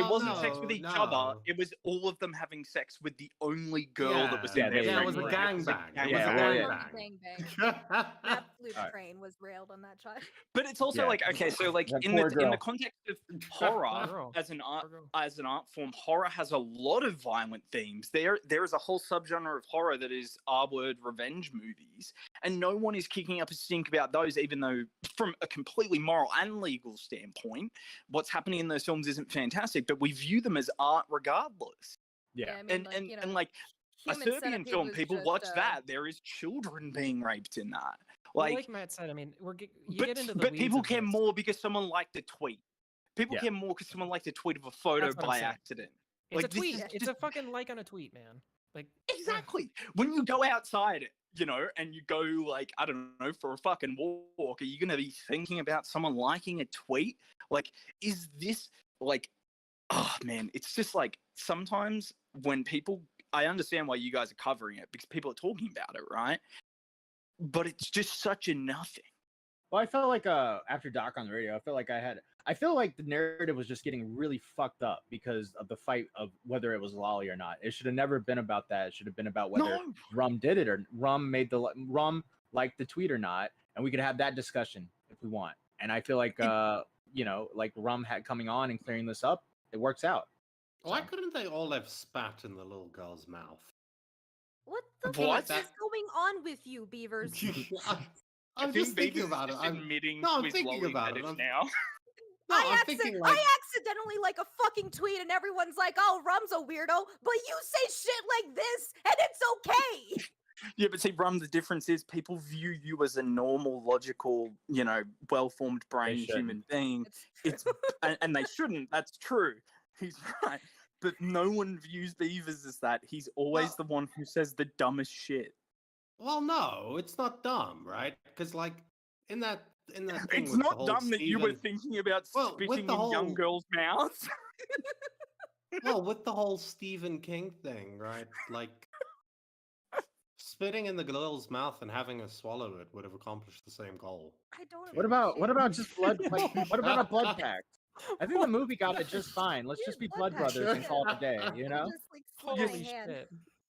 It wasn't sex with each other. It was all of them having sex with the only girl that was in Yeah, there. yeah, it was a gangbang. It was a Bang bang. gangbang. Absolute Alright. train was railed on that child. But it's also Yeah. like, okay, so like That in poor the girl. context of horror Girl. as an art Girl. form, horror has a lot of violent themes. There is a whole subgenre of horror that is R-word revenge movies, and no one is kicking up a stink about those, even though from a completely moral and legal standpoint, what's happening in those films isn't fantastic, but we view them as art regardless. Yeah. I mean, like, you know, And like a Human Serbian Centipede film, was people just, watch that. There is children being raped in that. Well, Like, like Matt said, I mean, you but, get into the but weeds people of care this. more because someone liked a tweet. People Yeah. care more because someone liked a tweet of a photo That's what I'm by saying. accident. It's Like, a this tweet. is It's just- a fucking like on a tweet, man. Like Exactly. When you go outside, you know, and you go like, I don't know, for a fucking walk, are you gonna be thinking about someone liking a tweet? Like, is this like, oh man, it's just like sometimes when people, I understand why you guys are covering it because people are talking about it, right? But it's just such a nothing. Well, I felt like after Doc on the radio, I feel like the narrative was just getting really fucked up because of the fight of whether it was lolly or not. It should have never been about that. It should have been about whether No. Rum did it or Rum liked the tweet or not, and we could have that discussion if we want. And I feel like you know, like Rum had coming on and clearing this up, it works out. Why couldn't they all have spat in the little girl's mouth? What the What? fuck is going on with you, Beavers? I'm just thinking about it. Admitting No, I'm to his thinking lolly about that it. it's I'm- now. No, I I'm thinking like accidentally like a fucking tweet and everyone's like, oh, Rum's a weirdo, but you say shit like this and it's okay. Yeah, but see, Rum, the difference is people view you as a normal, logical, you know, well-formed brain human being. It's And they shouldn't. That's true. He's right. But no one views Beavers as that. He's always Well- the one who says the dumbest shit. well, no, it's not dumb, right? Because like in that thing It's with the not whole dumb that you were Stephen- thinking about Well, with spitting the in young whole- girls' mouths. well, with the whole Stephen King thing, right? Like spitting in the girl's mouth and having her swallow it would have accomplished the same goal. I don't. What about appreciate just blood? Like, what about a blood pact? I think the movie got it just fine. Let's just be blood Blood pact, brothers and yeah. call it a day, you know? Just like slip holy my hand. shit.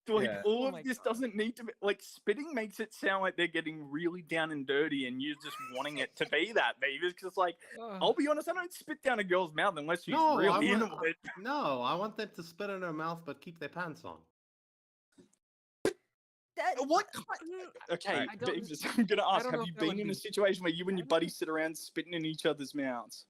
Like Yeah. all Oh of my this God. doesn't need to be like spitting makes it sound like they're getting really down and dirty, and you're just wanting it to be that, Beavers. Because like, Ugh. I'll be honest, I don't spit down a girl's mouth unless she's No, really I into want, it. no, I want them to spit in her mouth but keep their pants on. That- What? mm, Okay, Alright. I don't- Beavers, I'm gonna ask: don't have know you if that would been in a be- situation where you and your buddies sit around spitting in each other's mouths?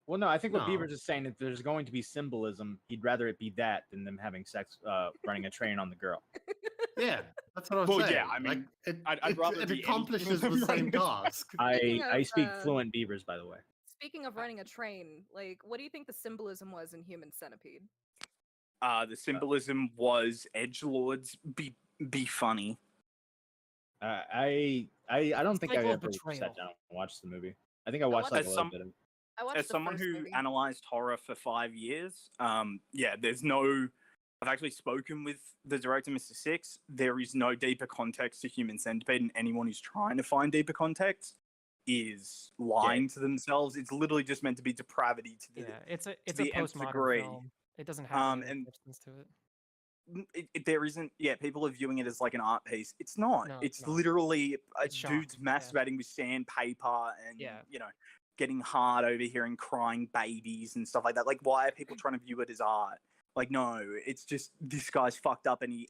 Well, no, I think what No. Beaver's is saying is there's going to be symbolism. He'd rather it be that than them having sex, running a train on the girl. Yeah, that's what I'm Well, saying. yeah, I like, mean, it, I'd rather it be anything accomplishes than the same running a- task. I Speaking I of, speak fluent Beavers, by the way. Speaking of running a train, like, what do you think the symbolism was in Human Centipede? The symbolism was edgelords be funny. I don't think I Cycle of ever betrayal. sat down and watched the movie. I think I watched like a As little bit of it. I watched As the someone first who movie. analyzed horror for 5 years, yeah, there's no. I've actually spoken with the director, Mr. Six. There is no deeper context to Human Centipede, and anyone who's trying to find deeper context is lying to themselves. It's literally just meant to be depravity to the it's a the nth postmodern degree. film. It doesn't have any and substance to it. there isn't. Yeah, people are viewing it as like an art piece. It's not. No, it's not. literally It's dudes shocking, yeah. masturbating with sandpaper and Yeah. getting hard over here and crying babies and stuff like that. Like, why are people trying to view it as art? Like, no, it's just this guy's fucked up and he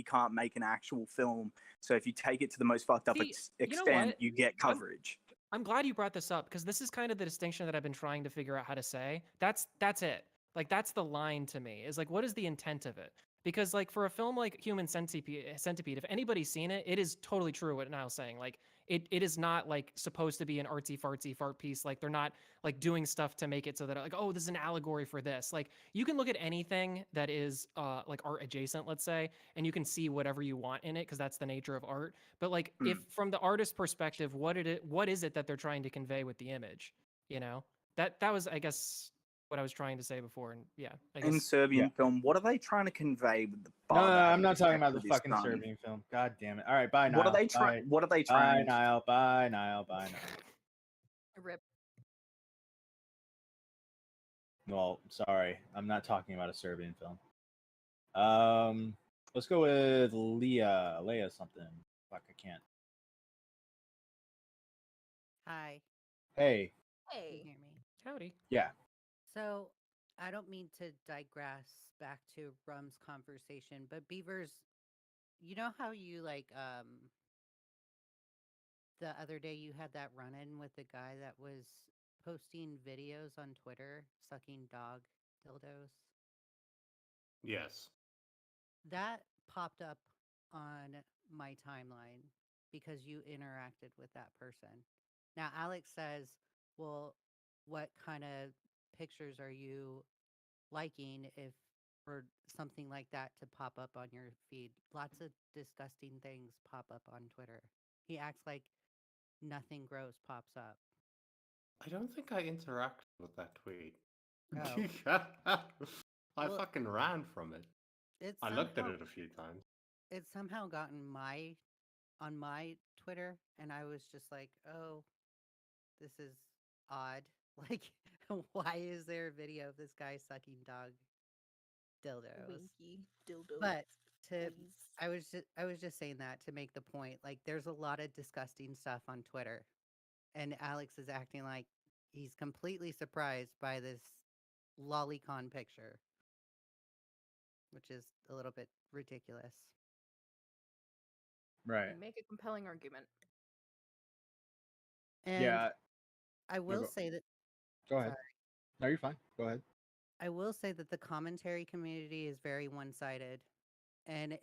can't make an actual film. So if you take it to the most fucked up See, you know extent, what? you get coverage. I'm glad you brought this up because this is kind of the distinction that I've been trying to figure out how to say. That's it. Like that's the line to me. Is like what is the intent of it? Because like for a film like Human Centipede, if anybody's seen it, it is totally true what Niall's saying. Like it is not like supposed to be an artsy fartsy fart piece. Like they're not like doing stuff to make it so that like, oh, this is an allegory for this. Like you can look at anything that is like art adjacent, let's say, and you can see whatever you want in it because that's the nature of art. But like if from the artist's perspective, what is it that they're trying to convey with the image? You know? That was, I guess, what I was trying to say before. And yeah, I guess In Serbian film, what are they trying to convey with the No, barbaric I'm not talking about effect the of this fucking gun? Serbian film. God damn it. All right, bye, Niall. What are they trying? What are they Bye, trying? Niall. Bye, Niall. Bye, Niall. Rip. Well, sorry, I'm not talking about a Serbian film. Let's go with Leah. Leah something. Fuck, I can't. Hi, Hey. can you Hey. hear me? howdy. Yeah. So I don't mean to digress back to Rum's conversation, but Beavers, you know how you the other day you had that run in with the guy that was posting videos on Twitter sucking dog dildos? Yes. That popped up on my timeline because you interacted with that person. Now, Alex says, well, what kind of pictures are you liking if for something like that to pop up on your feed? Lots of disgusting things pop up on Twitter. He acts like nothing gross pops up. I don't think I interacted with that tweet. Oh. I Well, fucking ran from it. It's I looked at somehow it a few times. it's somehow gotten on my Twitter, and I was just like, oh, this is odd. Like, why is there a video of this guy sucking dog dildos? Winky dildo. But to please. I was just saying that to make the point. Like, there's a lot of disgusting stuff on Twitter, and Alex is acting like he's completely surprised by this lolicon picture, which is a little bit ridiculous. Right. You make a compelling argument. And Yeah. I will go- say that Go ahead. sorry. No, you're fine. Go ahead. I will say that the commentary community is very one-sided, and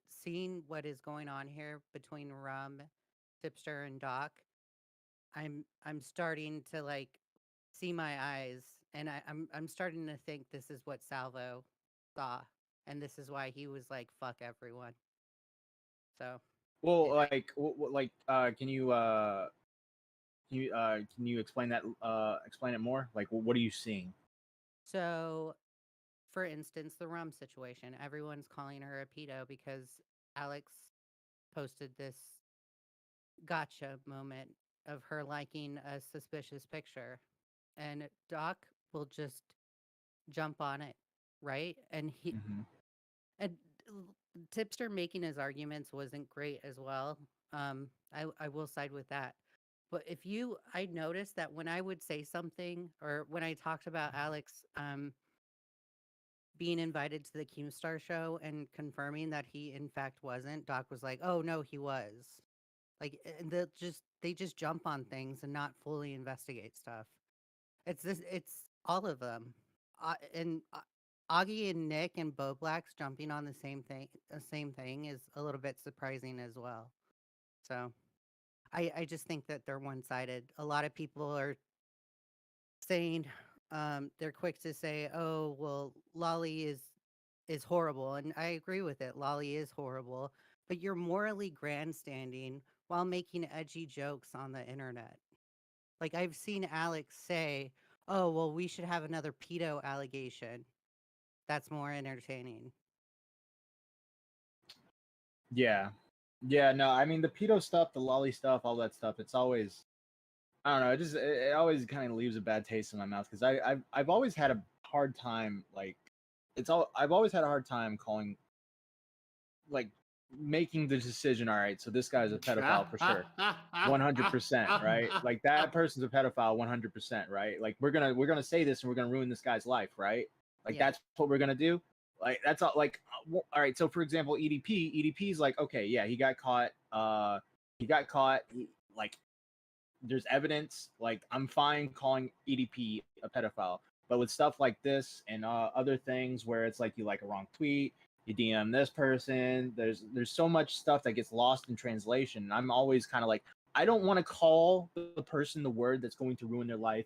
seeing what is going on here between Rum, Tipster, and Doc, I'm starting to like see my eyes, and I'm starting to think this is what Salvo saw, and this is why he was like, "Fuck everyone." So Well, it- like, can you explain that? Explain it more. Like, what are you seeing? So, for instance, the Rum situation, everyone's calling her a pedo because Alex posted this gotcha moment of her liking a suspicious picture, and Doc will just jump on it, right? And and Tipster making his arguments wasn't great as well. I will side with that. But I noticed that when I would say something, or when I talked about Alex being invited to the Keemstar show and confirming that he in fact wasn't, Doc was like, "Oh no, he was." Like, and they just jump on things and not fully investigate stuff. It's all of them, and Augie and Nick and Bo Blacks jumping on the same thing is a little bit surprising as well. So, I just think that they're one sided. A lot of people are saying they're quick to say, "Oh, well, Lolly is horrible," and I agree with it. Lolly is horrible, but you're morally grandstanding while making edgy jokes on the internet. Like I've seen Alex say, "Oh, well, we should have another pedo allegation." That's more entertaining. Yeah. Yeah, no, I mean the pedo stuff, the lolly stuff, all that stuff, it's always I don't know, it always kind of leaves a bad taste in my mouth because I've always had a hard time like I've always had a hard time calling like making the decision, all right, so this guy's a pedophile for sure. 100%, right? Like that person's a pedophile 100%, right? Like we're gonna say this and we're gonna ruin this guy's life, right? Like Yeah. that's what we're gonna do. Like that's all. Like all right. So for example, EDP is like okay, yeah, he got caught. Like there's evidence. Like I'm fine calling EDP a pedophile, but with stuff like this and other things where it's like you like a wrong tweet, you DM this person. There's so much stuff that gets lost in translation. I'm always kind of like I don't want to call the person the word that's going to ruin their life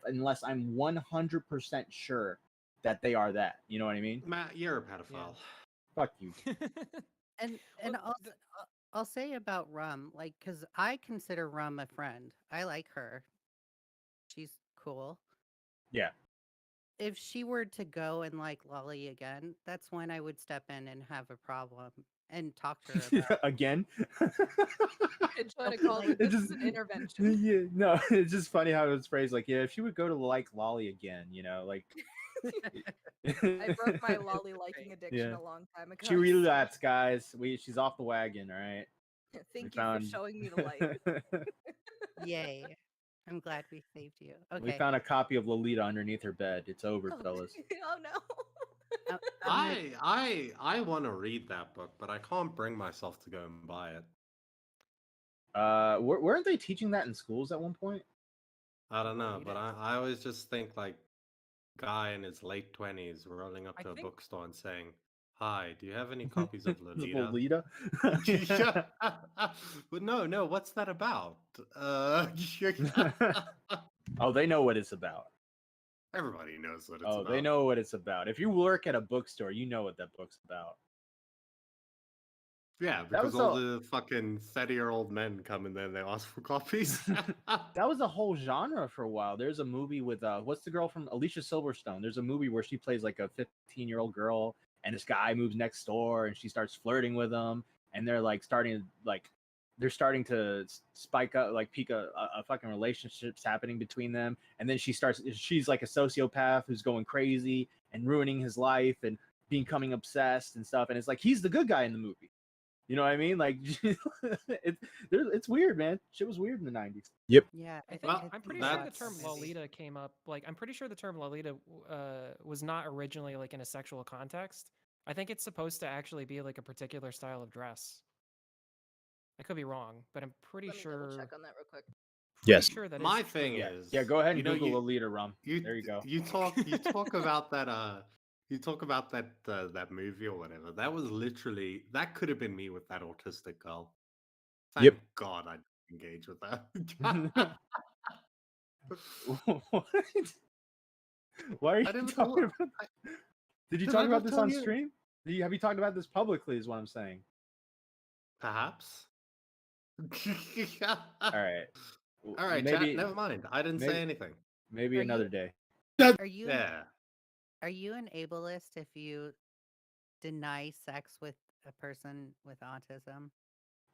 unless I'm 100% sure that they are that. You know what I mean? Matt, you're a pedophile. Fuck you. And Well, also, I'll say about Rum, like, because I consider Rum a friend. I like her. She's cool. Yeah. If she were to go and like Lolly again, that's when I would step in and have a problem and talk to her about. Again. And trying to call it It this is an intervention. Yeah, no, it's just funny how it's phrased. Like, yeah, if she would go to like Lolly again, like I broke my lolly liking addiction Yeah. a long time ago. She relapsed, guys. She's off the wagon. All right. Thank you for showing me the light. Yay. I'm glad we saved you. We Okay. found a copy of Lolita underneath her bed. It's over, Oh, fellas. oh no. I'm gonna- I want to read that book, but I can't bring myself to go and buy it. Weren't they teaching that in schools at one point? I don't know, Read but it. I always just think like guy in his late 20s rolling up I to a think- bookstore and saying, "Hi, do you have any copies of Lolita?" Lolita. Yeah. But no, what's that about? Oh, they know what it's about. Everybody knows what it's Oh, about. they know what it's about. If you work at a bookstore, you know what that book's about. Yeah, That because was all the fucking 30-year-old men come in there and they ask for copies. That was a whole genre for a while. There's a movie with what's the girl from Alicia Silverstone? There's a movie where she plays like a 15-year-old girl, and this guy moves next door, and she starts flirting with him, and they're starting to spike up, like peak a fucking relationship's happening between them, and then she's like a sociopath who's going crazy and ruining his life and becoming obsessed and stuff, and it's like he's the good guy in the movie. You know what I mean? Like, it's weird, man. Shit was weird in the 90s. Yep. Yeah. I think Well, I'm pretty sure the that's- term Lolita came up. Like, I'm pretty sure the term Lolita was not originally like in a sexual context. I think it's supposed to actually be like a particular style of dress. I could be wrong, but I'm pretty Let me sure. double check on that real quick. Yes. Sure that My is thing true. is, Yeah, go ahead and you know, Google you- Lolita Rum. There you go. You talk about that you talk about that movie or whatever. That was literally that could have been me with that autistic girl. Thank Yep. God I didn't engage with that. What? Why are you I never talking told- about? Did you Did talk I about not this tell on you? stream? Have you talked about this publicly? Is what I'm saying. Perhaps. All right. All right, Maybe. chat. Never mind. I didn't maybe- say anything. Maybe Are another you- day. Are you Yeah. are you an ableist if you deny sex with a person with autism?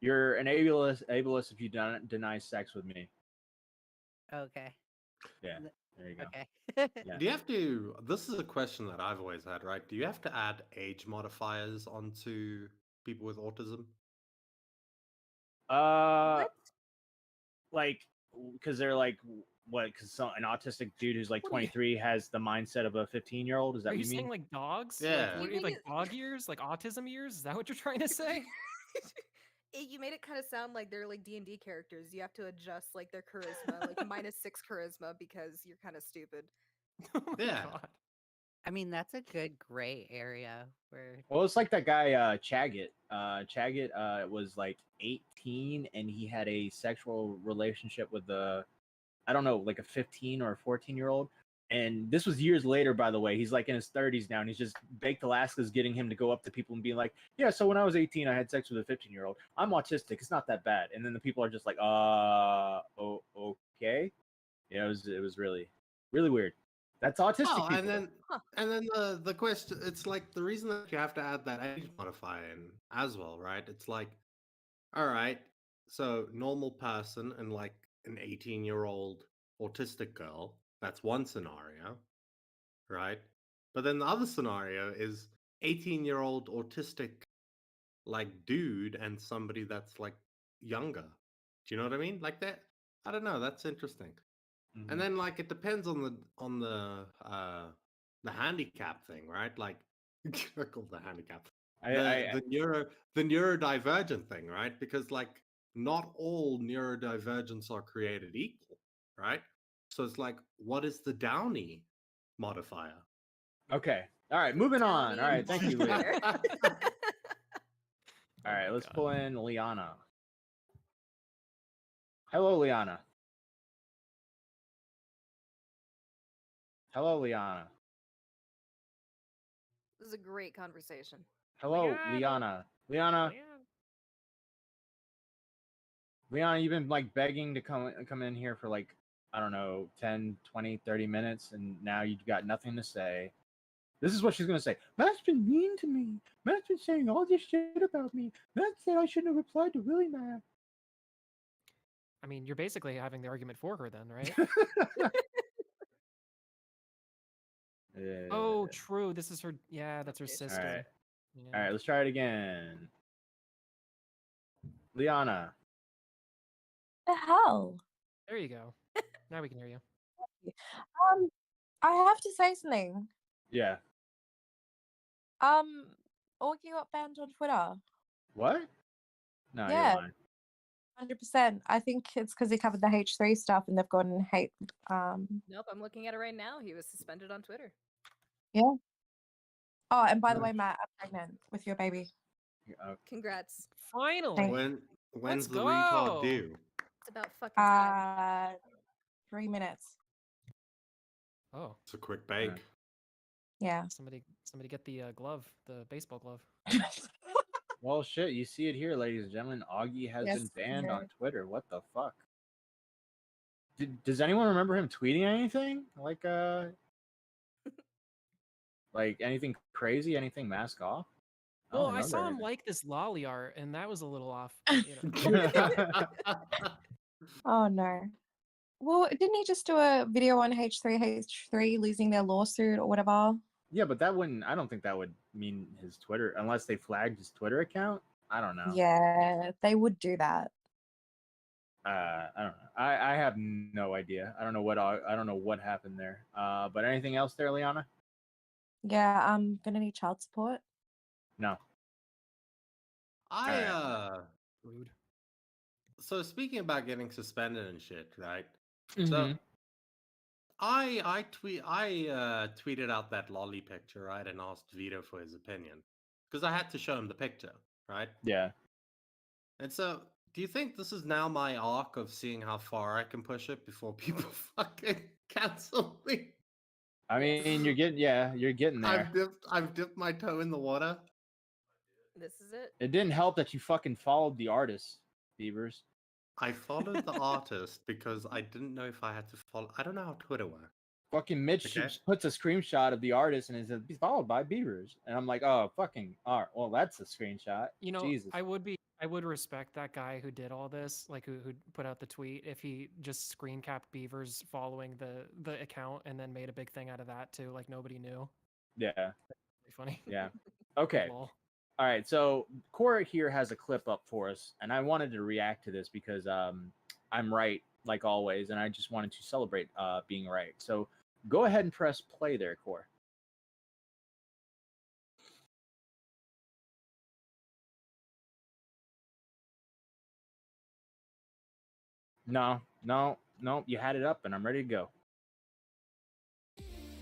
You're an ableist if you deny sex with me. Okay. Yeah. Th- There you go. Okay. Yeah. Do you have to? This is a question that I've always had, right? Do you have to add age modifiers onto people with autism? What? Like, because they're like, what? Because an autistic dude who's like What are you- 23 has the mindset of a 15-year-old. Is that Are what you you saying mean? like dogs? Yeah. Like, what are You you, like made it- dog ears? Like autism ears? Is that what you're trying to say? You made it kind of sound like they're like D&D characters. You have to adjust like their charisma, like -6 charisma because you're kind of stupid. Oh my Yeah. God. I mean, that's a good gray area where Well, it's like that guy Chaggett. Chaggett was like 18 and he had a sexual relationship with I don't know, like a 15 or a 14-year-old. And this was years later, by the way. He's like in his 30s now, and he's just Baked Alaska's getting him to go up to people and being like, "Yeah, so when I was 18, I had sex with a 15-year-old. I'm autistic. It's not that bad." And then the people are just like, okay." Yeah, it was really, really weird. That's autistic Well, people. and then the question, it's like the reason that you have to add that age modifier in as well, right? It's like, all right, so normal person and like an 18-year-old autistic girl, that's one scenario, right? But then the other scenario is 18-year-old autistic like dude and somebody that's like younger. Do you know what I mean? Like that. I don't know. That's interesting. Mhm. And then like it depends on the handicap thing, right? Like I call the handicap. The neurodivergent thing, right? Because like not all neurodivergents are created equal, right? So it's like, what is the Downey modifier? Okay. All right, moving on. All right, thank you, Lee. Modifier. All right, let's pull in Liana. Hello, Liana. Hello, Liana. This is a great conversation. Hello, Liana. Liana. Liana, you've been like begging to come in here for like, I don't know, 10, 20, 30 minutes, and now you've got nothing to say. This is what she's going to say. Matt's been mean to me. Matt's been saying all this shit about me. Matt said I shouldn't have replied to Willie Matt. I mean, you're basically having the argument for her then, right? Oh, true. This is her. Yeah, that's her sister. All right. Yeah. All right, let's try it again. Liana. The hell? There you go. Now we can hear you. I have to say something. Yeah. Augie got banned on Twitter. What? No, Yeah. you're lying. 100%. I think it's because he covered the H3 stuff and they've gotten hate. Nope, I'm looking at it right now. He was suspended on Twitter. Yeah. Oh, and by the Nice. way, Matt, I'm pregnant with your baby. Congrats. Finally. When's Let's the retard go. due? It's about fucking time. 3 minutes. Oh, It's a quick bake. Yeah. somebody get the glove, the baseball glove. Well, shit, you see it here, ladies and gentlemen. Augie has Yes, been banned on sir. Twitter. What the fuck? Does anyone remember him tweeting anything? Like anything crazy? Anything mask off? Well, don't I saw him remember like this lolly art, and that was a little off. But, you know. anything. Oh, no. Well, didn't he just do a video on H3 losing their lawsuit or whatever? Yeah, but that wouldn't. I don't think that would mean his Twitter, unless they flagged his Twitter account. I don't know. Yeah, they would do that. I don't know. I have no idea. I don't know what happened there. But anything else there, Liana? Yeah, I'm gonna need child support. No. Rude. So speaking about getting suspended and shit, right? So Mm-hmm. I tweeted out that lolly picture, right, and asked Vito for his opinion because I had to show him the picture, right? Yeah. And so, do you think this is now my arc of seeing how far I can push it before people fucking cancel me? I mean, you're getting there. I've dipped my toe in the water. This is it. It didn't help that you fucking followed the artist, Beavers. I followed the artist because I didn't know if I had to follow. I don't know how Twitter works. Fucking Mitch Okay. puts a screenshot of the artist and it says followed by Beavers, and I'm like, oh fucking, all right, well that's a screenshot. You know, Jesus. I would respect that guy who did all this, like who put out the tweet, if he just screen capped Beavers following the account and then made a big thing out of that too, like nobody knew. Yeah. Pretty funny. Yeah. Okay. Lol. All right, so Cora here has a clip up for us, and I wanted to react to this because I'm right, like always, and I just wanted to celebrate being right. So go ahead and press play there, Cora. No, you had it up, and I'm ready to go.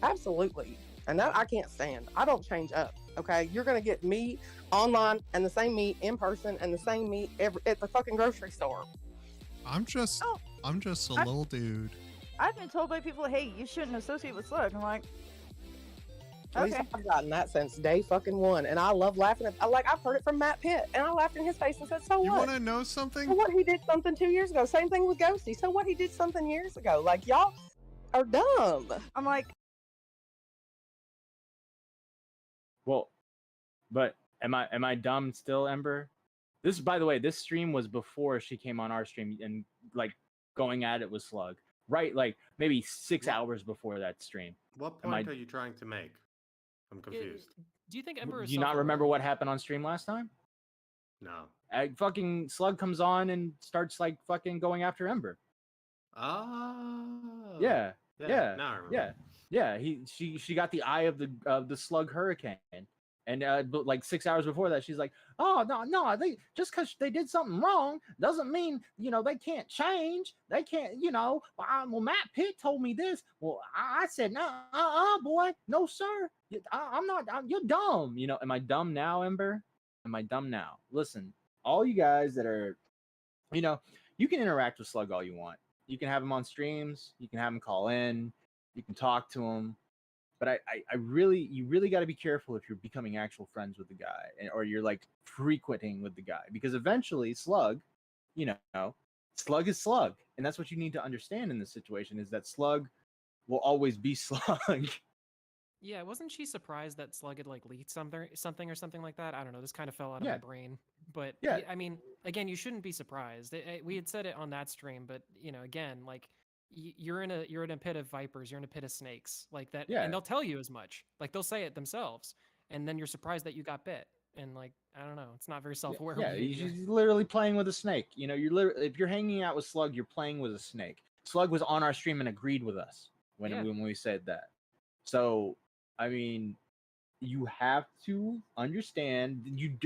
Absolutely. And that I can't stand. I don't change up. Okay. You're going to get me online and the same meat in person and the same meat at the fucking grocery store. I'm just a little dude I've been told by people, hey, you shouldn't associate with Slug. I'm like, At least okay. I've gotten that since day fucking one, and I love laughing at. Like I've heard it from Matt Pitt, and I laughed in his face and said, "So You what? want to know something? So what? He did something 2 years ago. Same thing with Ghosty. So what? He did something years ago. Like y'all are dumb." I'm like, Well, but am I dumb still, Ember? This, by the way, this stream was before she came on our stream and like going at it with Slug, right? Like maybe 6 hours before that stream. What Am I- point are you trying to make? I'm confused. Do you think Ember is Do you not remember self-aware? what happened on stream last time? No. Fucking Slug comes on and starts like fucking going after Ember. Oh. Yeah, Yeah. yeah, Now I remember. yeah. She got the eye of the Slug hurricane, and but like 6 hours before that, she's like, oh no, they just because they did something wrong doesn't mean they can't change. They can't, well, Matt Pitt told me this. Well, I said no, boy, no sir, I'm not. You're dumb. Am I dumb now, Ember? Am I dumb now? Listen, all you guys that are, you can interact with Slug all you want. You can have him on streams. You can have him call in. You can talk to him. But you really got to be careful if you're becoming actual friends with the guy, or you're like frequenting with the guy, because eventually Slug, Slug is Slug, and that's what you need to understand in this situation is that Slug will always be Slug. Yeah, wasn't she surprised that Slug had like leaked something or something like that? I don't know. This kind of fell out of Yeah. my brain, but Yeah. I mean, again, you shouldn't be surprised. We had said it on that stream, but again, like you're in a pit of vipers, you're in a pit of snakes, like that, Yeah. and they'll tell you as much. Like they'll say it themselves, and then you're surprised that you got bit, and like I don't know, it's not very self-aware. Yeah, behavior. he's literally playing with a snake. You're literally, if you're hanging out with Slug, you're playing with a snake. Slug was on our stream and agreed with us when we said that. So, I mean, you have to understand you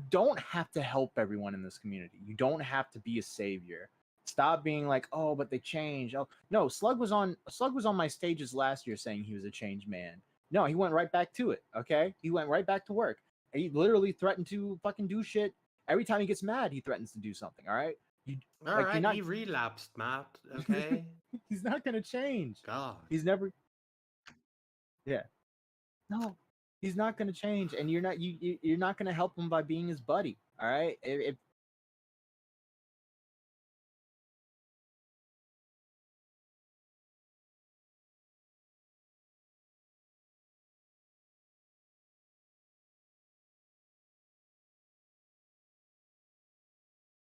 don't have to help everyone in this community. You don't have to be a savior. Stop being like, oh, but they changed. Oh no, Slug was on my stages last year saying he was a changed man. No, he went right back to it. Okay, he went right back to work. He literally threatened to fucking do shit. Every time he gets mad, he threatens to do something. All right. All right, he relapsed, Matt. Okay. He's not gonna change. God. He's never. Yeah. No, he's not gonna change, and you're not gonna help him by being his buddy. All right. If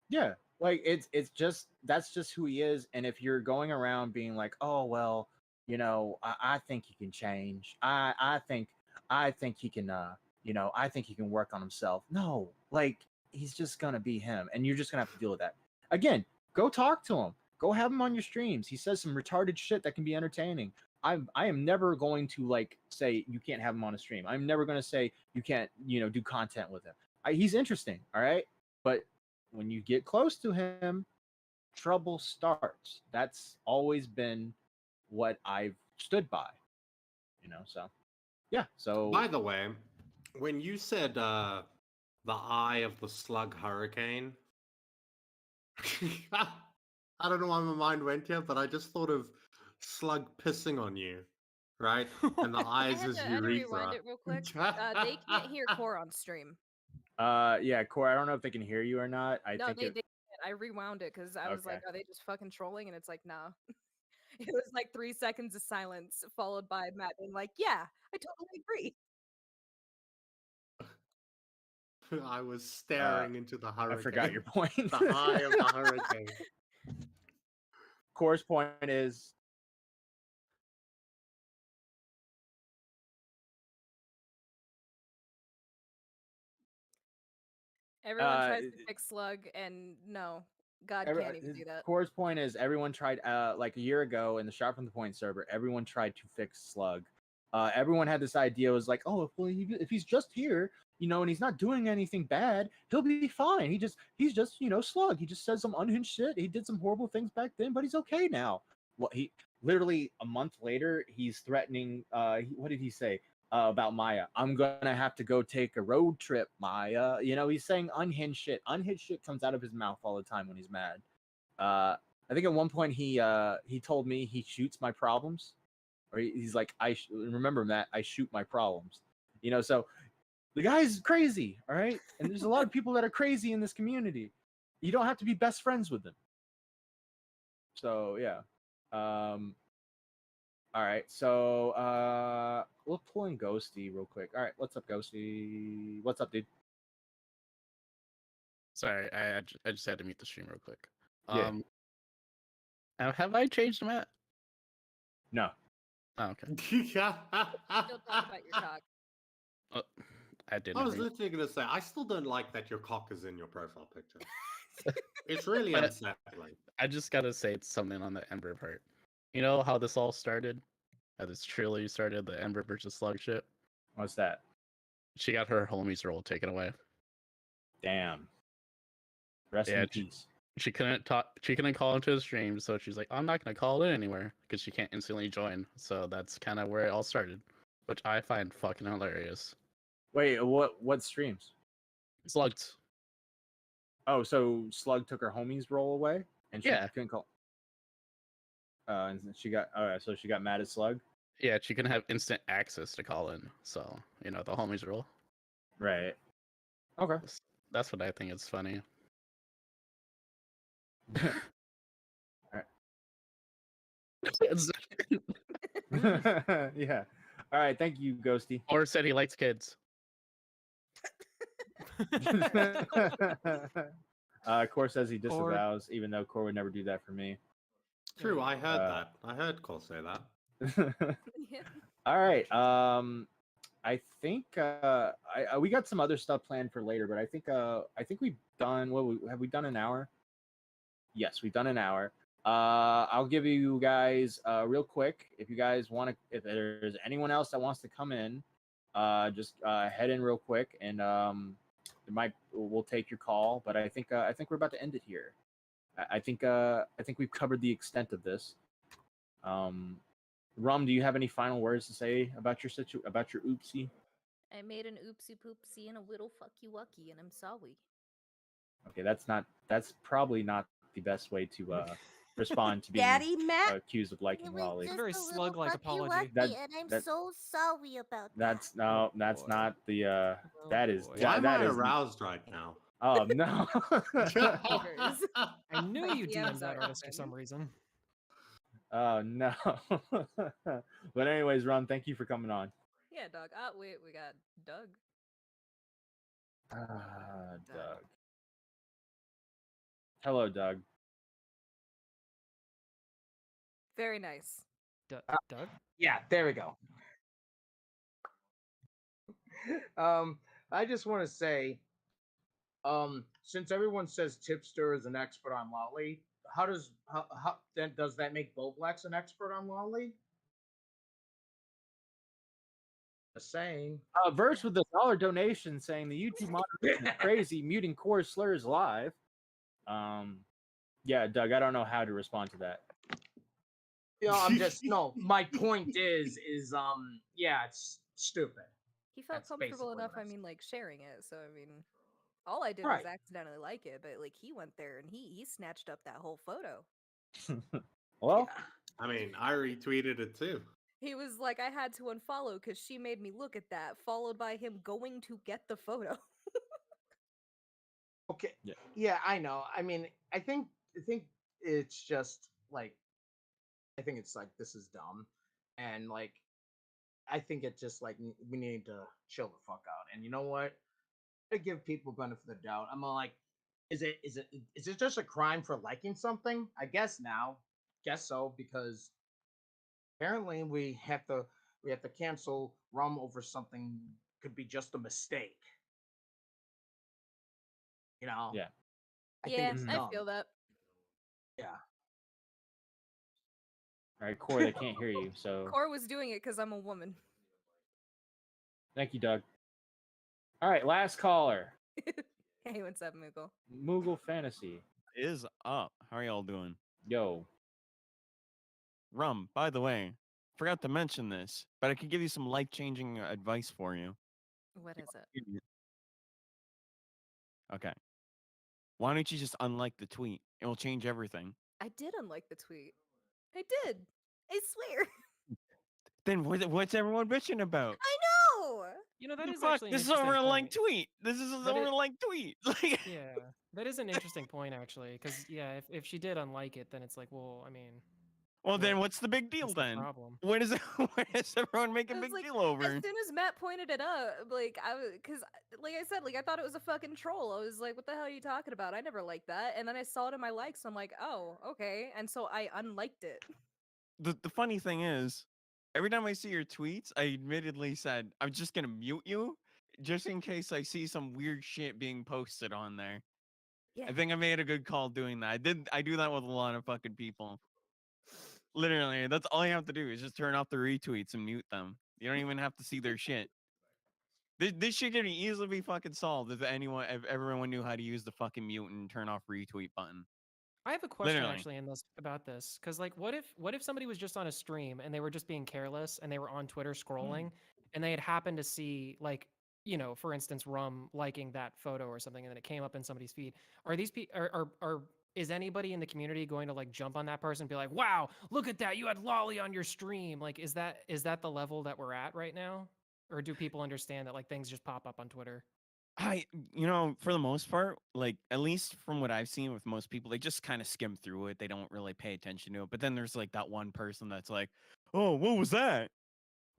Yeah, like that's just who he is. And if you're going around being like, oh well, I think he can change. I think he can I think he can work on himself. No, like he's just gonna be him, and you're just gonna have to deal with that. Again, go talk to him. Go have him on your streams. He says some retarded shit that can be entertaining. I am never going to like say you can't have him on a stream. I'm never going to say you can't do content with him. He's interesting, all right, but when you get close to him, trouble starts. That's always been what I've stood by. So yeah. So By the way, when you said the eye of the Slug hurricane, I don't know why my mind went here, but I just thought of Slug pissing on you, right? And the I eyes had is to rewind urethra. it real quick. They can't hear Core on stream. yeah, Corey, I don't know if they can hear you or not. I No, think they can't. I rewound it because I was like, Okay. are they just fucking trolling? And it's like, no. It was like 3 seconds of silence followed by Matt being like, yeah, I totally agree. I was staring into the hurricane. I forgot your point. The eye of the hurricane. Core's point is Everyone tries Uh, to fix Slug, and no, God Every- can't even do that. Core's point is everyone tried like a year ago in the Shot from the Point server. Everyone tried to fix Slug. Everyone had this idea was like, oh, if he's just here, and he's not doing anything bad, he'll be fine. He's just Slug. He just says some unhinged shit. He did some horrible things back then, but he's okay now. Well, he literally a month later, he's threatening. What did he say? About Maya. I'm gonna have to go take a road trip, Maya. He's saying unhinged shit. Unhinged shit comes out of his mouth all the time when he's mad. I think at one point he told me he shoots my problems, or he's like, remember, Matt, I shoot my problems. You know, so the guy's crazy, all right? And there's a lot of people that are crazy in this community. You don't have to be best friends with them. So yeah. All right, so we'll pull in Ghosty real quick. All right, what's up, Ghosty? What's up, dude? Sorry, I just had to mute the stream real quick. Yeah. Have I changed Matt? No. Oh, okay. Still talk about your cock. Oh, I didn't. I was literally going to say, I still don't like that your cock is in your profile picture. It's really But unsettling. I just gotta say something on the Ember part. You know how this all started? How this trilogy started, the Ember versus Slug shit? What's that? She got her homie's role taken away. Damn. Rest in peace. She couldn't talk. She couldn't call into the stream, so she's like, "I'm not gonna call in anywhere because she can't instantly join." So that's kind of where it all started, which I find fucking hilarious. Wait, what streams? Slugged. Oh, so Slug took her homie's role away, and she Yeah. couldn't call. And she got so she got mad at Slug. Yeah, she couldn't have instant access to call in, so you know the homie's role. Right. Okay. That's what I think is funny. Yeah. All right. Thank you, Ghosty. Or said he likes kids. Core says he disavows, even though Core would never do that for me. True, I heard that. I heard Cole say that. All right. I think we got some other stuff planned for later, but I think we've done have we done an hour? Yes, we've done an hour. I'll give you guys real quick, if you guys want to, if there's anyone else that wants to come in, just head in real quick, and we'll take your call. But I think we're about to end it here. I think we've covered the extent of this. Rum, do you have any final words to say about your about your oopsie? I made an oopsie poopsie and a little fucky wucky, and I'm sorry. Okay, that's probably not the best way to respond to being Daddy Matt, accused of liking lolly. It's a very slug-like apology. and I'm so sorry about That's that. that's not the that is Why am that I is aroused right now? Oh no. I knew you DMs DM'd that are artist for open. some reason. Oh no. But anyways, Ron, thank you for coming on. Yeah, dog. Wait, we got Doug. Doug. Hello, Doug. Very nice. Doug? Yeah, there we go. I just want to say, since everyone says Tipster is an expert on lolly, how then does that make Boblex an expert on lolly? Just saying. Verse with the $1 donation saying the YouTube moderation is crazy, muting core slurs live. Yeah, Doug, I don't know how to respond to that. I'm just no. My point is yeah, it's stupid. He felt That's comfortable basically enough. what I mean, like sharing it. So I mean, all I did Right. was accidentally like it, but like he went there and he snatched up that whole photo. Well, I mean, I retweeted it too. He was like, I had to unfollow because she made me look at that, followed by him going to get the photo. Okay. Yeah, I know. I mean, I think it's just like I think it's like this is dumb, and like I think it's just like we need to chill the fuck out. And you know what? I give people benefit of the doubt. I'm like, is it just a crime for liking something? I guess now, guess so, because apparently we have to cancel Rum over something could be just a mistake. You know? Yeah. I think Yeah, it's I dumb. feel that. Yeah. All right, Corey, I can't hear you, so Core was doing it because I'm a woman. thank you, Doug. All right, last caller. Hey, what's up, Moogle? Moogle Fantasy. Is up. How are y'all doing? Yo. Rum, by the way, forgot to mention this, but I could give you some life-changing advice for you. What is it? Okay. Why don't you just unlike the tweet? It will change everything. I did unlike the tweet. I did. I swear. Then what's everyone bitching about? I know. You know, that The is fuck? actually an This is interesting over a point. like tweet. This is That over is- a like tweet. Like, Yeah, that is an interesting point actually, because yeah, if she did unlike it, then it's like, well, I mean, well, then what- what's the big deal what's the then? problem? What is what is everyone making a It's big like, deal over? as soon as Matt pointed it up, like I was, cause like I said, like I thought it was a fucking troll. I was like, what the hell are you talking about? I never liked that. And then I saw it in my likes. I'm like, oh, okay. And so I unliked it. The funny thing is, every time I see your tweets, I admittedly said I'm just gonna mute you, just in case I see some weird shit being posted on there. Yeah. I think I made a good call doing that. I do that with a lot of fucking people. Literally, that's all you have to do is just turn off the retweets and mute them. You don't even have to see their shit. This shit can easily be fucking solved if everyone knew how to use the fucking mute and turn off retweet button. I have a question Literally. actually in this about this, because like, what if somebody was just on a stream and they were just being careless and they were on Twitter scrolling and they had happened to see like, you know, for instance, Rum liking that photo or something, and then it came up in somebody's feed. Are these people are is anybody in the community going to like jump on that person and be like, wow, look at that, you had Lolly on your stream? Like, is that the level that we're at right now? Or do people understand that like things just pop up on Twitter? For the most part, like at least from what I've seen with most people, they just kind of skim through it. They don't really pay attention to it. But then there's like that one person that's like, "Oh, what was that?"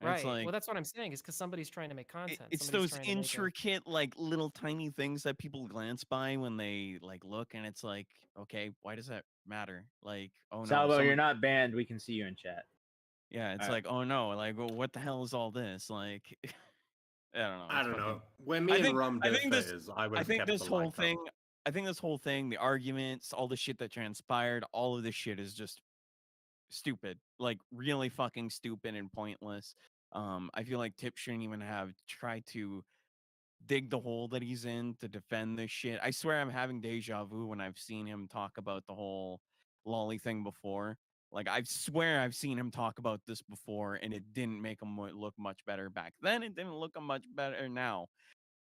And Right. it's like, Well, that's what I'm saying, is because somebody's trying to make content. it's Somebody's those trying to make a- intricate, like little tiny things that people glance by when they like look, and it's like, okay, why does that matter? Like, oh no, Salvo, you're someone- not banned. We can see you in chat. yeah, it's Alright. like, oh no, like, well, what the hell is all this? Like, I don't know. I it's don't know. fucking- When me and Rum did this, phase, I would I have think kept this the whole like thing. I think this whole thing, the arguments, all the shit that transpired, all of this shit is just stupid. Like really fucking stupid and pointless. I feel like Tip shouldn't even have tried to dig the hole that he's in to defend this shit. I swear I'm having deja vu when I've seen him talk about the whole lolly thing before. Like I swear I've seen him talk about this before, and it didn't make him look much better back then. It didn't look much better now.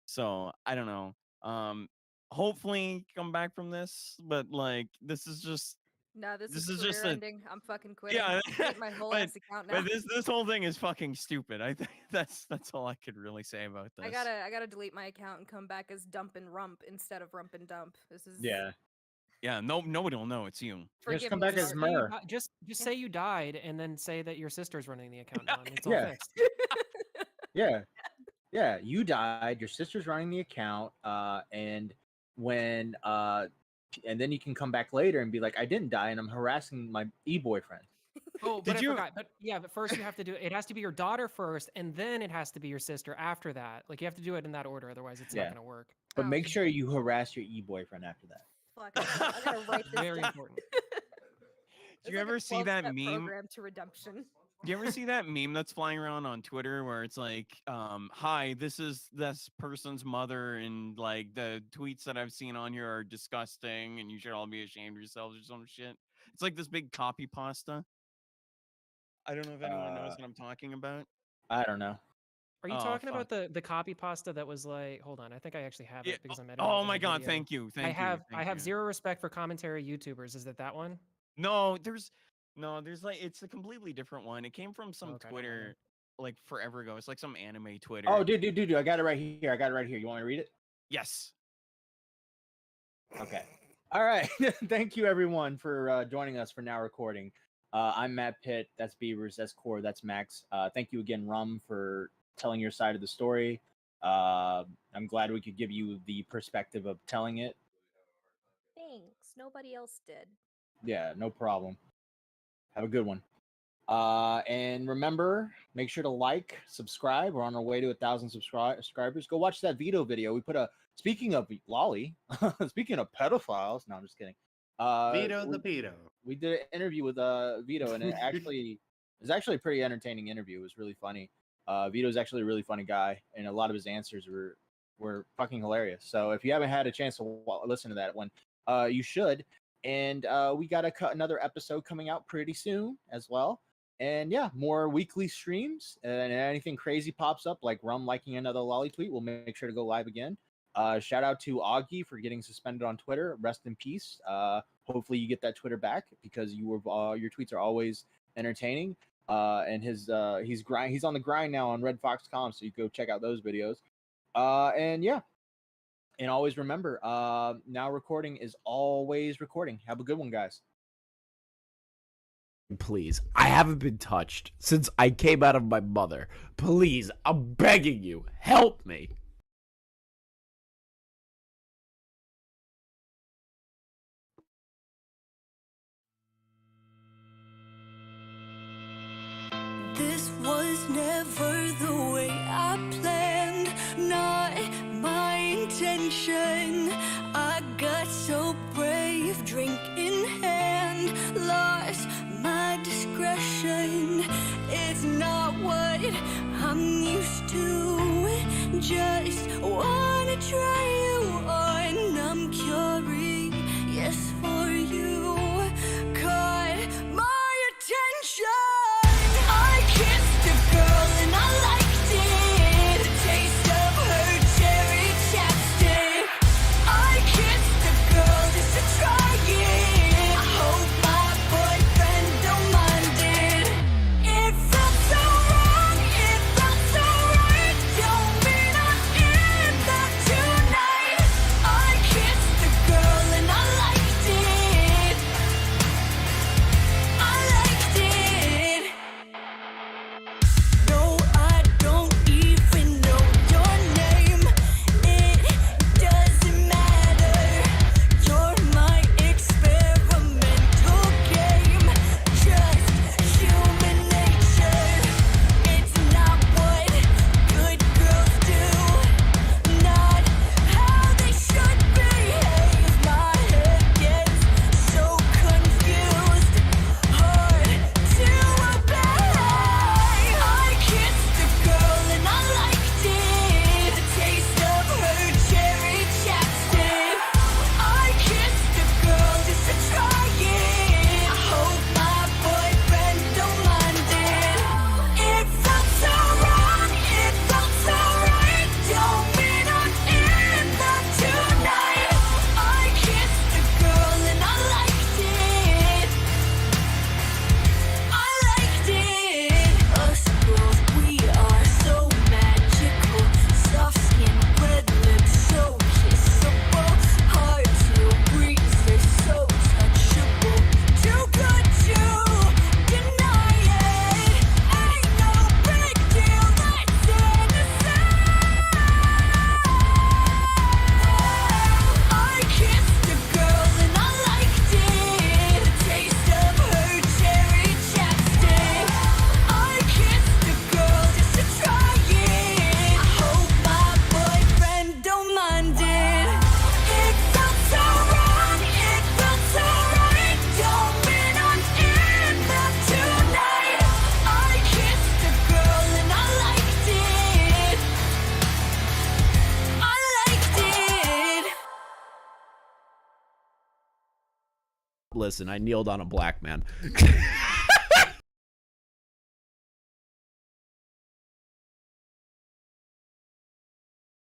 So I don't know. Hopefully come back from this, but like this is just No, this this is is just career a ending. I'm fucking quitting. yeah. Delete my whole but ass account now. but this whole thing is fucking stupid. I think that's all I could really say about this. I gotta delete my account and come back as Dump and Rump instead of Rump and Dump. This is Yeah, nobody will know it's you. Forgive come me, back as sorry. Mur. Just say you died and then say that your sister's running the account now, and it's all Yeah. fixed. Yeah, you died. Your sister's running the account, and when and then you can come back later and be like, I didn't die, and I'm harassing my boyfriend. Oh, but I forgot. But yeah, but first you have to do it. It has to be your daughter first, and then it has to be your sister after that. Like you have to do it in that order, otherwise it's not gonna work. But make sure you harass your boyfriend after that. Fuck, I gotta write this Very down. important. Do you ever see that meme? Program to redemption. Do you ever see that meme that's flying around on Twitter where it's like, hi, this is this person's mother, and like the tweets that I've seen on here are disgusting, and you should all be ashamed of yourselves or some shit. It's like this big copy pasta. I don't know if anyone knows what I'm talking about. I don't know. Are you Oh, talking fuck. about the copy pasta that was like? Hold on, I think I actually have it because I'm editing. Oh it in my the god, video. thank you. I have thank you. zero respect for commentary YouTubers. Is it that one? No, there's like it's a completely different one. It came from some Okay, I don't know Twitter like forever ago. It's like some anime Twitter. Oh, dude, I got it right here. You want me to read it? Yes. Okay. All right. Thank you, everyone, for joining us for Now Recording. I'm Matt Pitt. That's Beavers. That's Core. That's Max. Thank you again, Rum, for telling your side of the story. I'm glad we could give you the perspective of telling it. Thanks. Nobody else did. Yeah, no problem. Have a good one. And remember, make sure to like, subscribe. We're on our way to 1,000 subscribers. Go watch that Vito video. We put speaking of Lolly, speaking of pedophiles. No, I'm just kidding. Vito the pedo. We did an interview with Vito, and it was actually a pretty entertaining interview. It was really funny. Vito's actually a really funny guy, and a lot of his answers were fucking hilarious. So if you haven't had a chance to listen to that one, you should. And we got another episode coming out pretty soon as well. And yeah, more weekly streams. And anything crazy pops up, like Rum liking another Lolly tweet, we'll make sure to go live again. Shout out to Augie for getting suspended on Twitter. Rest in peace. Hopefully you get that Twitter back because your tweets are always entertaining. And he's on the grind now on Red Fox Comms, so you go check out those videos. And yeah. And always remember, now recording is always recording. Have a good one, guys. Please, I haven't been touched since I came out of my mother. Please, I'm begging you, help me. This was never the way I planned, not my intention. I got so brave, drink in hand, lost my discretion. It's not what I'm used to, just wanna try you on. I'm curious for you, caught my attention. I kissed a girl and I liked it. The taste of her cherry chapstick. I kissed a girl just to try it. I hope my boyfriend don't mind it. It felt so wrong, it felt so right. Don't mean I'm in that tonight. I kissed a girl and I liked it. I liked it. No, I don't even know your name. It doesn't matter. You're my experimental game. Just human nature. It's not what good girls do. Not how they should behave. My head gets so confused. Hard to obey. I kissed a girl and I liked it. The taste of her cherry chapstick. I kissed a girl just to try it. I hope my boyfriend don't mind it. It felt so wrong, it felt so right. Don't mean I'm in that tonight. I kissed a girl and I liked it. I liked it. Us girls, we are so magical. Soft skin, red lips, so kissable. Hard to breathe, they're so touchable. Too good to deny it. Ain't no big deal, that's innocent. I kissed a girl and I liked it. The taste of her cherry chapstick. I kissed a girl just to try it. I hope my boyfriend don't mind it. It felt so wrong, it felt so right. Don't mean I'm in that tonight. I kissed a girl and I liked it. I liked it. Listen, I kneeled on a black man.